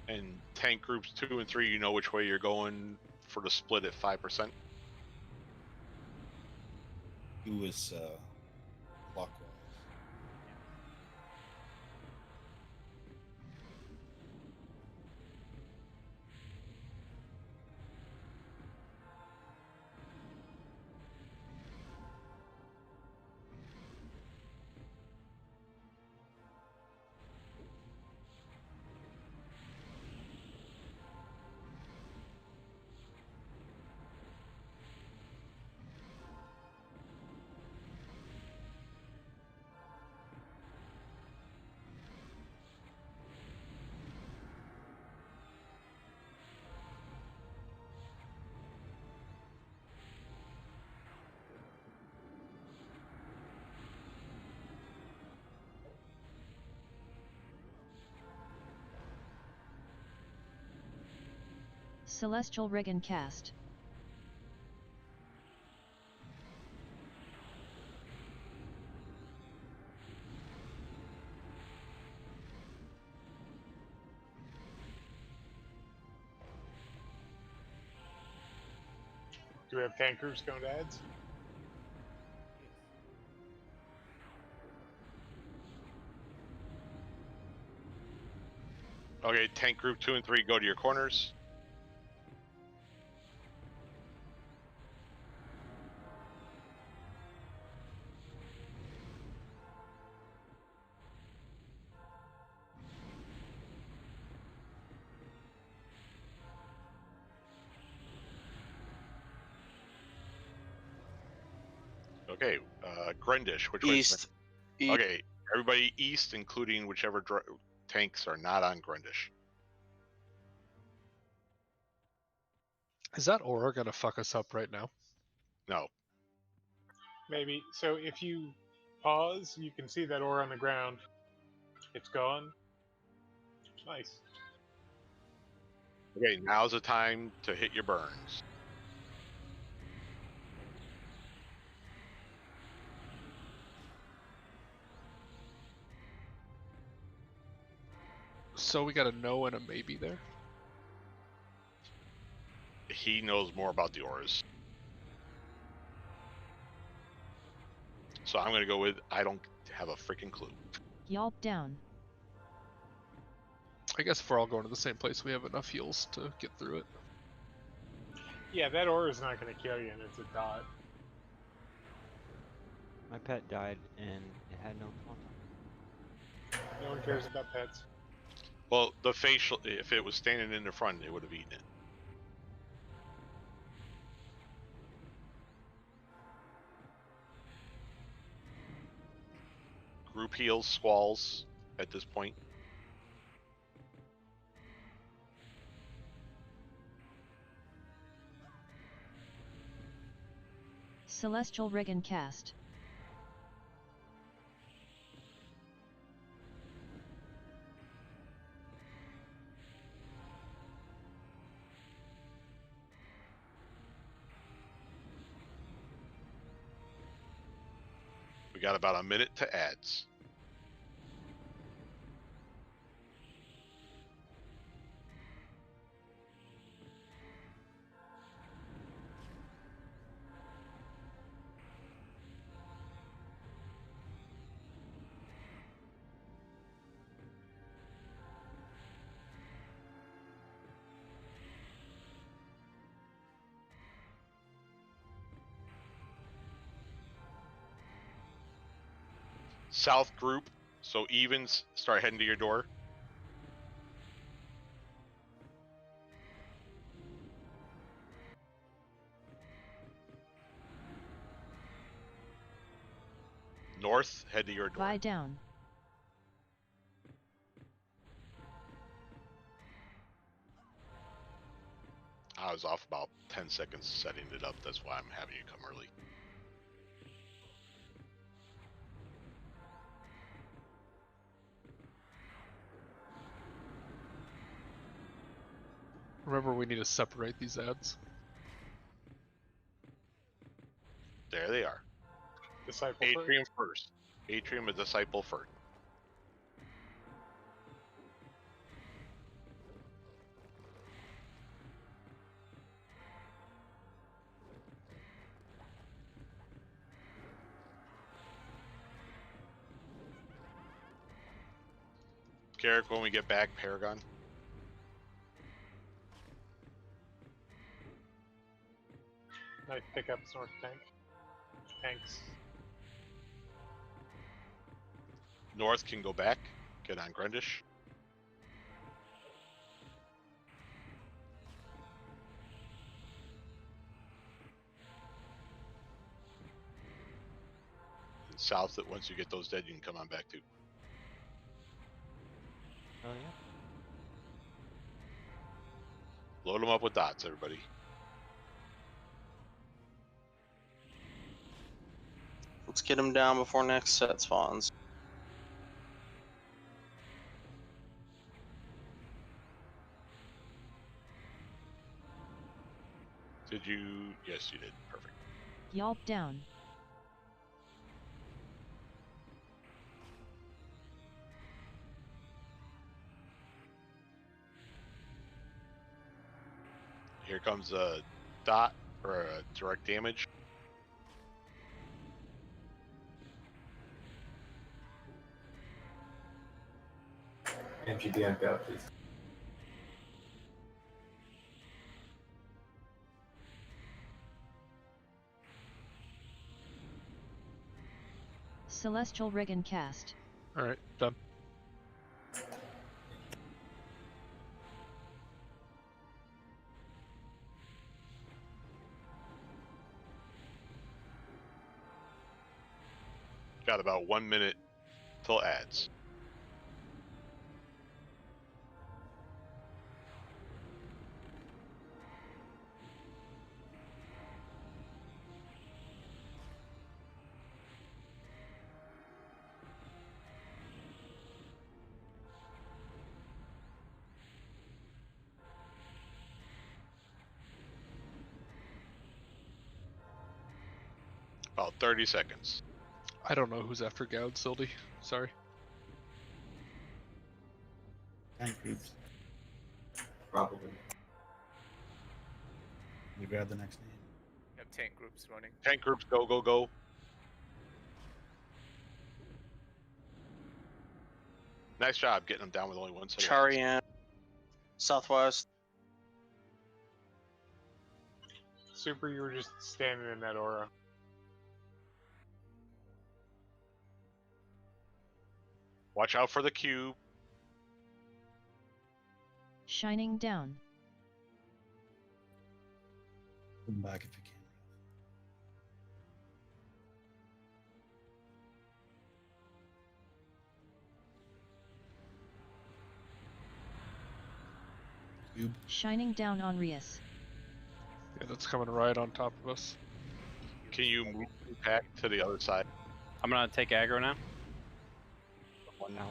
And tank groups 2 and 3, you know which way you're going for the split at 5%? Who is clockwise? Celestial Riggin cast. Do we have tank groups going to ads? Okay, tank group 2 and 3, go to your corners. Okay, Grendish, which way? East. Okay, everybody east, including whichever tanks are not on Grendish. Is that aura gonna fuck us up right now? No. Maybe. So if you pause, you can see that ore on the ground. It's gone. Nice. Okay, now's the time to hit your burns. So we got a no and a maybe there. He knows more about the auras. So I'm going to go with I don't have a freaking clue. Yelp down. I guess if we're all going to the same place, we have enough heals to get through it. Yeah, that ore is not going to kill you, and it's a dot. My pet died and it had no tauntaun. No one cares about pets. Well, the facial, if it was standing in the front, it would have eaten it. Group heals, squalls at this point. Celestial Riggin cast. We got about a minute to ads. South group, so evens, start heading to your door. North, head to your door. Vi down. I was off about 10 seconds setting it up. That's why I'm having you come early. Remember, we need to separate these ads. There they are. Disciple Atrium first. Atrium and Disciple first. Garrick, when we get back, Paragon. Nice pickups, North Tank. Tanks. North can go back. Get on Grendish. And south, that once you get those dead, you can come on back too. Oh yeah. Load them up with dots, everybody. Let's get them down before next set spawns. Did you? Yes, you did. Perfect. Yelp down. Here comes a dot or a direct damage. MGD on go, please. Celestial Riggin cast. All right, done. Got about 1 minute till ads. About 30 seconds. I don't know who's after Goud, Sildy. Sorry. Tank groups. Probably. You grab the next name. We have tank groups running. Tank groups, go, go, go. Nice job getting them down with only one set of ads. Charian, southwest. Super, you were just standing in that aura. Watch out for the cube. Shining down. Come back if you can. Cube. Shining down on Rias. Yeah, that's coming right on top of us. Can you move back to the other side? I'm gonna take aggro now. One now.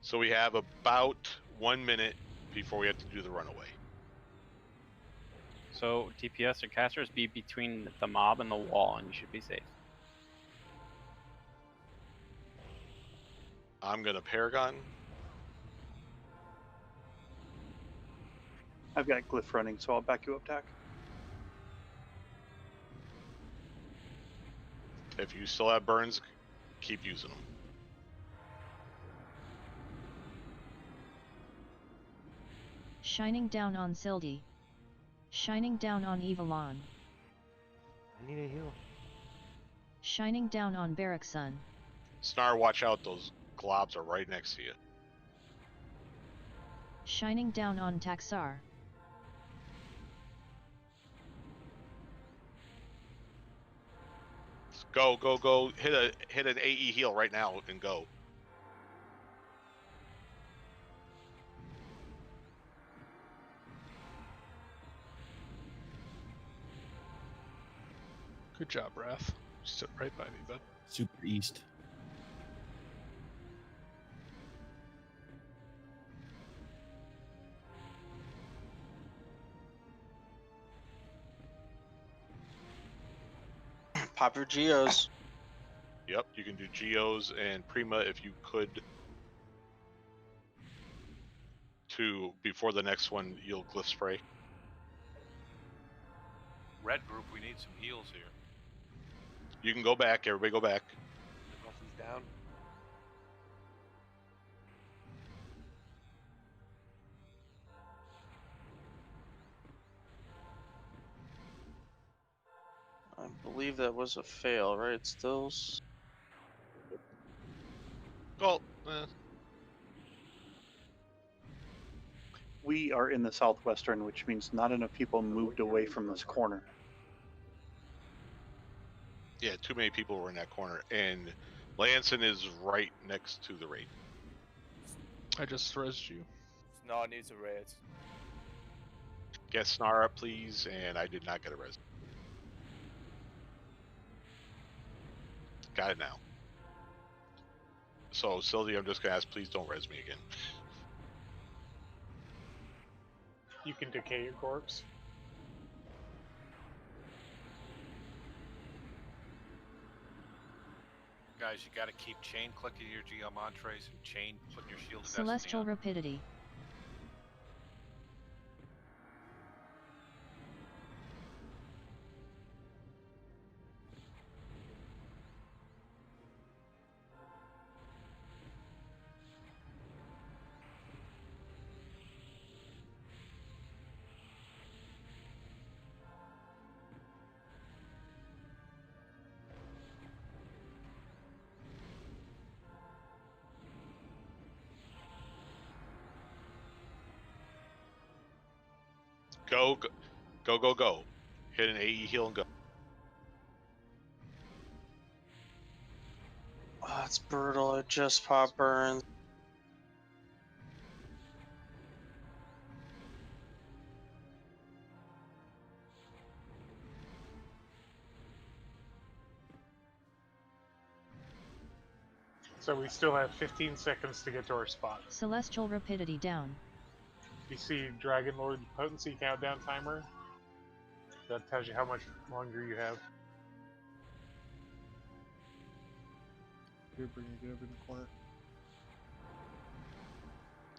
So we have about 1 minute before we have to do the runaway. So DPS or casters be between the mob and the wall, and you should be safe. I'm gonna Paragon. I've got Glyph running, so I'll back you up, Tack. If you still have burns, keep using them. Shining down on Sildy. Shining down on Evelon. I need a heal. Shining down on Barrackson. Snar, watch out, those globs are right next to you. Shining down on Taxar. Go, go, go. Hit an AE heal right now and go. Good job, Wrath. You stood right by me, bud. Super east. Pop your geos. Yep, you can do Geos and Prima if you could. Before the next one, you'll Glyph Spray. Red group, we need some heals here. You can go back, everybody go back. He's down. I believe that was a fail, right? Stills. Well, We are in the southwestern, which means not enough people moved away from this corner. yeah, too many people were in that corner. And Lanson is right next to the raid. I just rezzed you. Snar needs a res. Get Snar up, please. And I did not get a res. Got it now. So, Sylvie, I'm just going to ask, please don't res me again. You can decay your corpse. Guys, you gotta keep chain clicking your Geomantres and chain putting your shield of Celestial destiny on. Rapidity. Go, go, go, go, go. Hit an AE heal and go. Oh, it's brutal. It just pop burns. So we still have 15 seconds to get to our spot. Celestial rapidity down. You see Dragon Lord potency countdown timer. That tells you how much longer you have. Here, bring it over in the corner.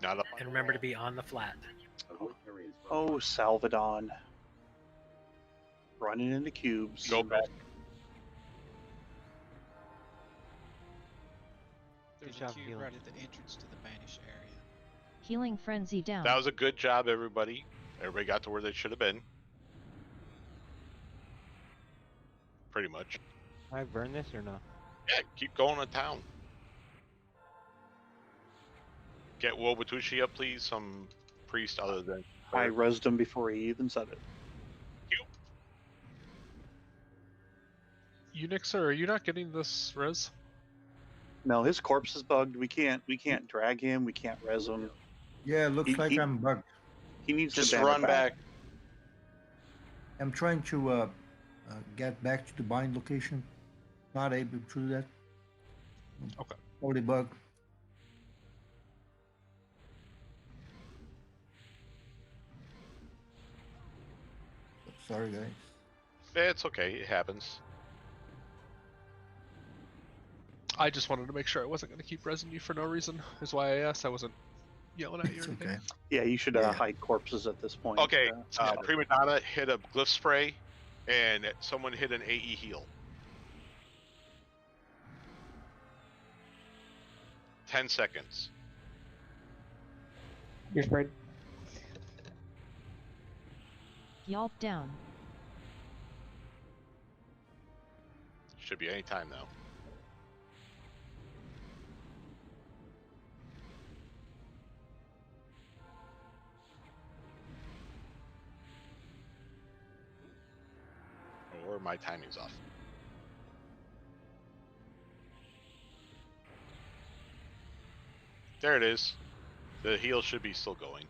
Not up. And remember to be on the flat. Oh, Salvadon. Running into cubes. Go back. There's Good a job cube healing. right at the entrance to the banish area. Healing frenzy down. That was a good job, everybody. Everybody got to where they should have been. Pretty much. Can I burn this or no? Yeah, keep going to town. Get Wobatushi up, please. Some priest other than. I rezzed him before he even said it. Unixer, are you not getting this res? No, his corpse is bugged. We can't drag him. We can't res him. Yeah, looks like I'm bugged. He needs Just to ban run it back. I'm trying to get back to the bind location. Not able to do that. Okay. Already bugged. Sorry, guys. It's okay. It happens. I just wanted to make sure I wasn't going to keep resing you for no reason. Is why I asked. I wasn't yelling at you or anything. Okay. Yeah, you should hide corpses at this point. Okay, Prima Donna hit a glyph spray, and someone hit an AE heal. 10 seconds. You're sprayed. Yelp down. Should be any time now. Or my timing's off. There it is. The heal should be still going.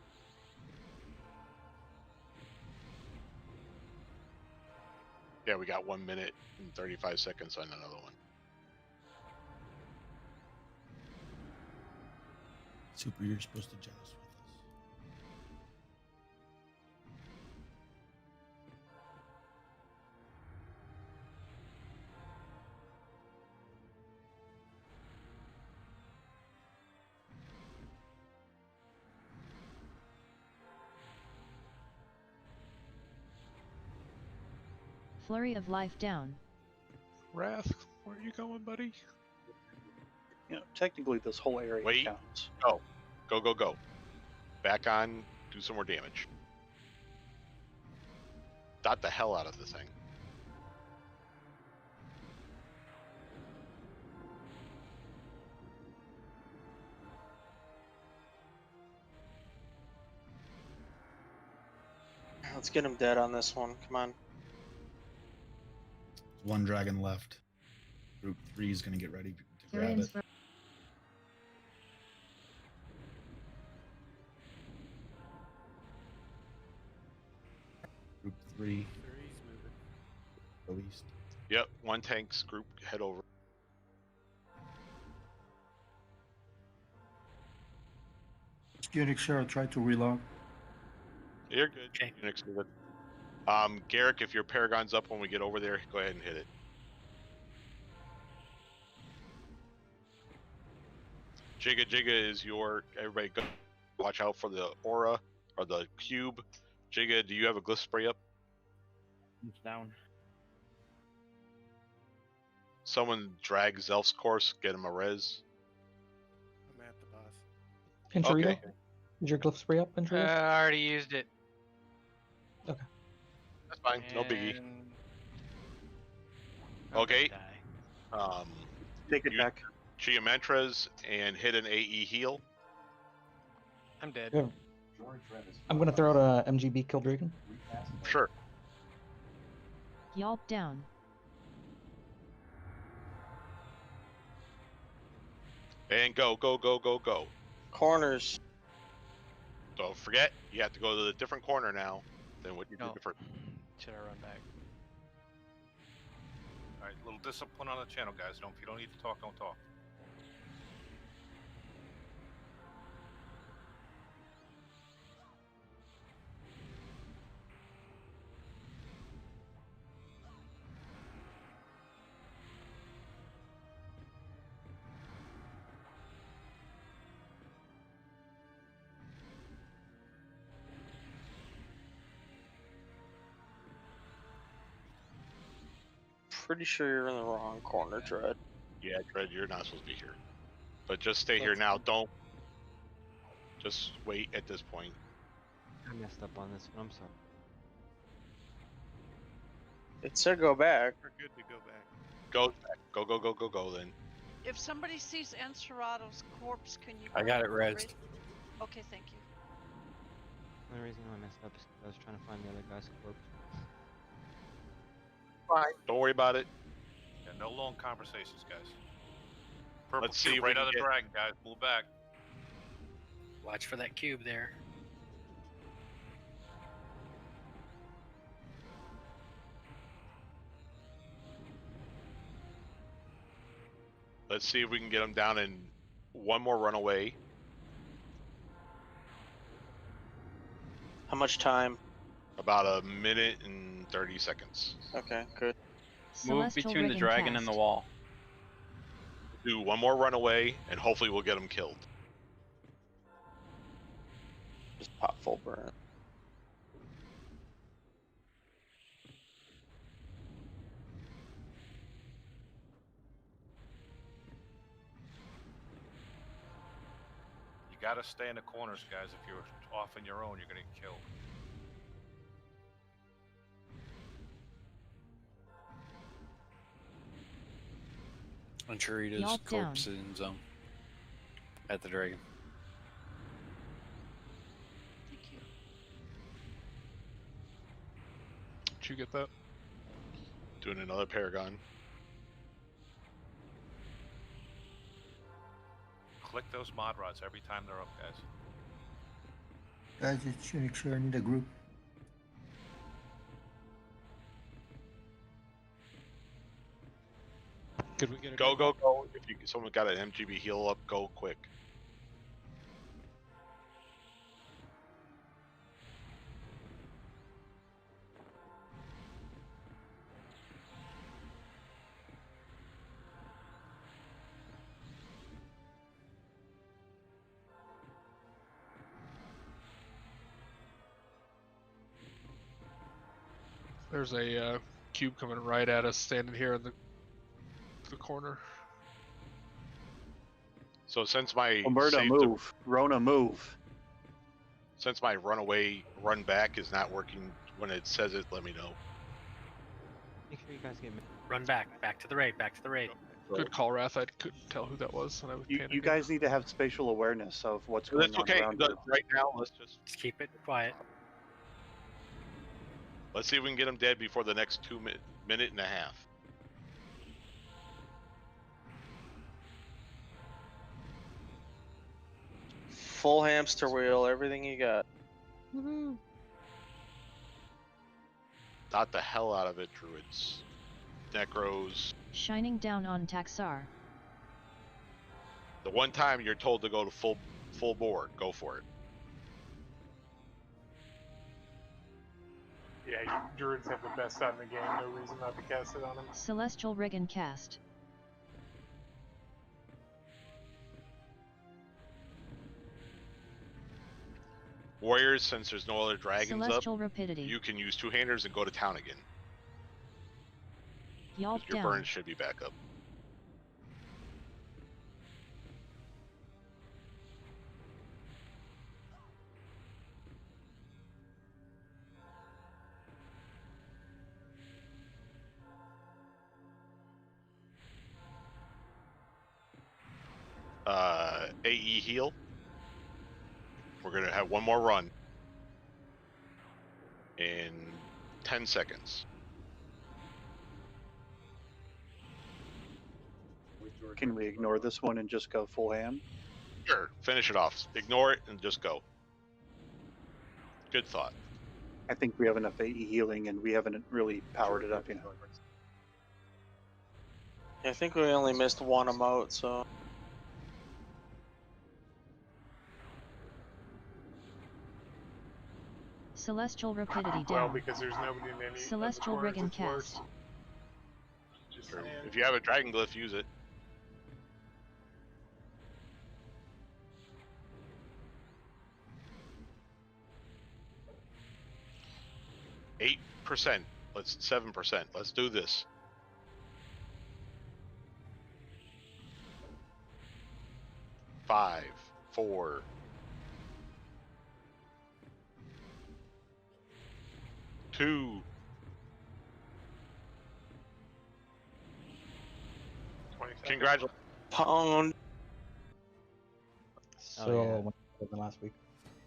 Yeah, we got 1 minute and 35 seconds on another one. Super, you're supposed to joust with us. Flurry of life down. Wrath, where are you going, buddy? You know, technically this whole area Wait. counts. Go. Go, go, go. Back on. Do some more damage. Dot the hell out of the thing. Let's get him dead on this one. Come on. One dragon left. Group 3 is going to get ready to grab it. Group 3. Go east. Yep, one tank's group head over. Unix, I'll try to relog. You're good. Okay. Unix is good. Garrick, if your Paragon's up when we get over there, go ahead and hit it. Jigga Jigga is your. Everybody go. Watch out for the aura or the cube. Jigga, do you have a glyph spray up? It's down. Someone drag Zelf's course, get him a res. I'm at the boss. Enchirido? Okay. Is your glyph spray up, Enchirido? I already used it. Okay. That's fine, no biggie. And Okay. die. Take it back. Geometras and hit an AE heal. I'm dead. Yeah. I'm gonna throw out a MGB kill Dragon. Sure. Yelp down. And go, go, go, go, go. Corners. Don't forget, you have to go to a different corner now than what you did No. the first. Should I run back? All right, a little discipline on the channel, guys. If you don't need to talk, don't talk. Pretty sure you're in the wrong corner, Dread. Yeah, Dread, you're not supposed to be here. But just stay here now. Don't. Just wait at this point. I messed up on this one. I'm sorry. It said go back. We're good to go back. Go back. Go, go, go, go, go then. If somebody sees Encerato's corpse, can you? I got it raise? rezzed. Okay, thank you. The only reason I messed up is 'cause I was trying to find the other guy's corpse. Fine. Don't worry about it. Yeah, no long conversations, guys. Purple Let's see cube if we right can out of the get- dragon, guys. Move back. Watch for that cube there. Let's see if we can get them down in one more runaway. How much time? About a minute and 30 seconds. Okay, good. Move between the dragon and the wall. Do one more runaway, and hopefully we'll get them killed. Just pop full burn. You gotta stay in the corners, guys. If you're off on your own, you're gonna get killed. Enchirida's Yelp down. corpse is in zone. At the dragon. Thank you. Did you get that? Doing another Paragon. Click those mod rods every time they're up, guys. Guys, it's Unix here. I need a group. Could we get a Go, go, go. If you someone got an MGB heal up, go quick. There's a cube coming right at us, standing here in the corner. So since my Alberta, save- move. Rona, move. Since my runaway run back is not working when it says it, let me know. Make sure you guys get. Run back to the raid, back to the raid. Good call, Wrath. I couldn't tell who that was, and I was You panicking. guys need to have spatial awareness of what's going That's on okay. around you. Right now, let's just keep it quiet. Let's see if we can get them dead before the next minute and a half. Full hamster wheel, everything you got. Woohoo! Not the hell out of it, druids. Necros. Shining down on Taxar. The one time you're told to go to full board, go for it. Yeah, druids have the best shot in the game. No reason not to cast it on them. Celestial Riggin cast. Warriors, since there's no other dragons Celestial up, Rapidity. you can use two-handers and go to town again. Yelp Your down. burns should be back up. AE heal. We're gonna have one more run. in 10 seconds. Can we ignore this one and just go full ham? Sure, finish it off. Ignore it and just go. Good thought. I think we have enough AE healing and we haven't really powered it up, you know. I think we only missed one emote, so. Celestial Rapidity Well, down. because there's nobody in any Celestial of the corners, Riggin it's worse. cast. Just Sure. saying. If you have a dragon glyph, use it. %. Let's 7%. Let's do this. Five, 4, 2. Congratulations. Pound. So much better than last week.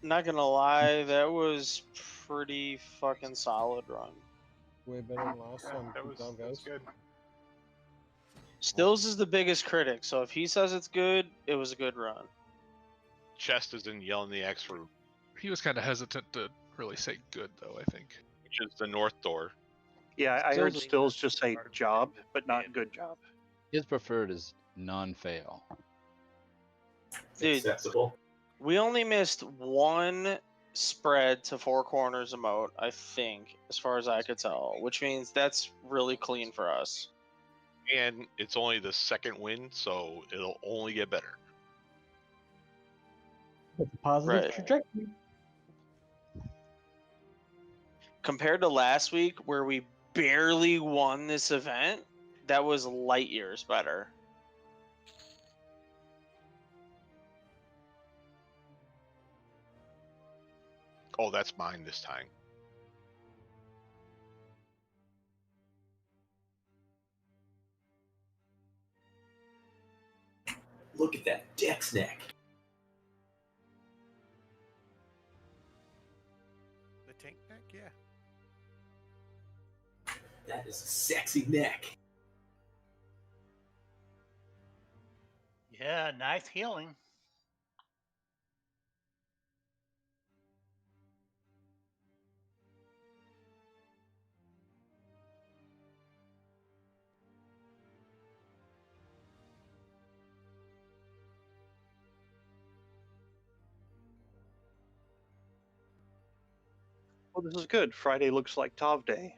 Not gonna lie, that was pretty fucking solid run. Way better than last time. That Good was job, that's guys. good. Stills is the biggest critic, so if he says it's good, it was a good run. Chest is in yelling the X room, He was kind of hesitant to really say good, though, I think. which is the north door. Yeah, I heard Stills just say job, but not good job. His preferred is non-fail. Dude, Acceptable. we only missed one spread to 4 corners emote, I think, as far as I could tell, which means that's really clean for us. And it's only the second win, so it'll only get better. It's a positive Right. trajectory. Compared to last week, where we barely won this event, that was light years better. Oh, that's mine this time. Look at that deck's neck. The tank neck, yeah. That is a sexy neck. Yeah, nice healing. Well, this is good. Friday looks like Tav Day.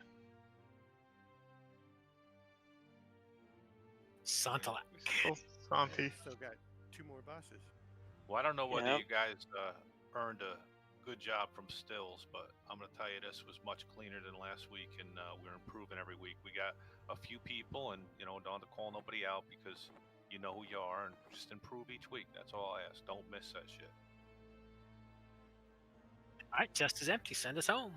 Santalak. Santi. Still got 2 more bosses. Well, I don't know whether Yep. you guys earned a good job from Stills, but I'm going to tell you this was much cleaner than last week, and we're improving every week. We got a few people, and don't have to call nobody out because you know who you are, and just improve each week. That's all I ask. Don't miss that shit. All right, chest is empty. Send us home.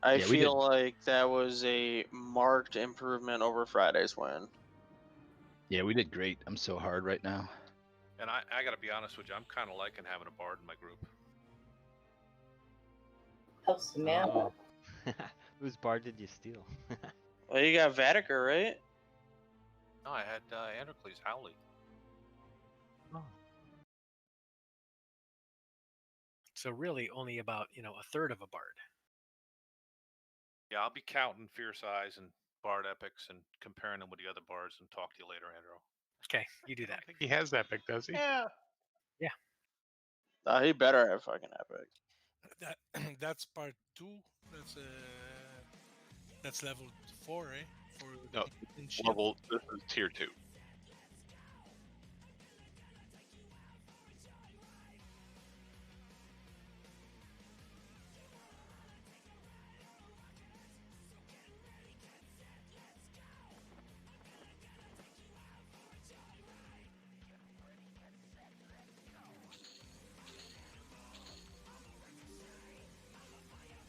I Yeah, we feel like that was a marked improvement over Friday's win. Yeah, we did great. I'm so hard right now. And I got to be honest with you, I'm kind of liking having a bard in my group. Helps the man. Oh. Whose bar did you steal? Well, you got Vatiker, right? No, I had Androcles Howley. So really, only about a third of a bard. Yeah, I'll be counting Fierce Eyes and Bard Epics and comparing them with the other bards and talk to you later, Andrew. Okay, you do that. He has Epic, does he? Yeah. He better have fucking Epic. That that's part 2. That's level 4, eh? For No, in ship. level. This is tier 2.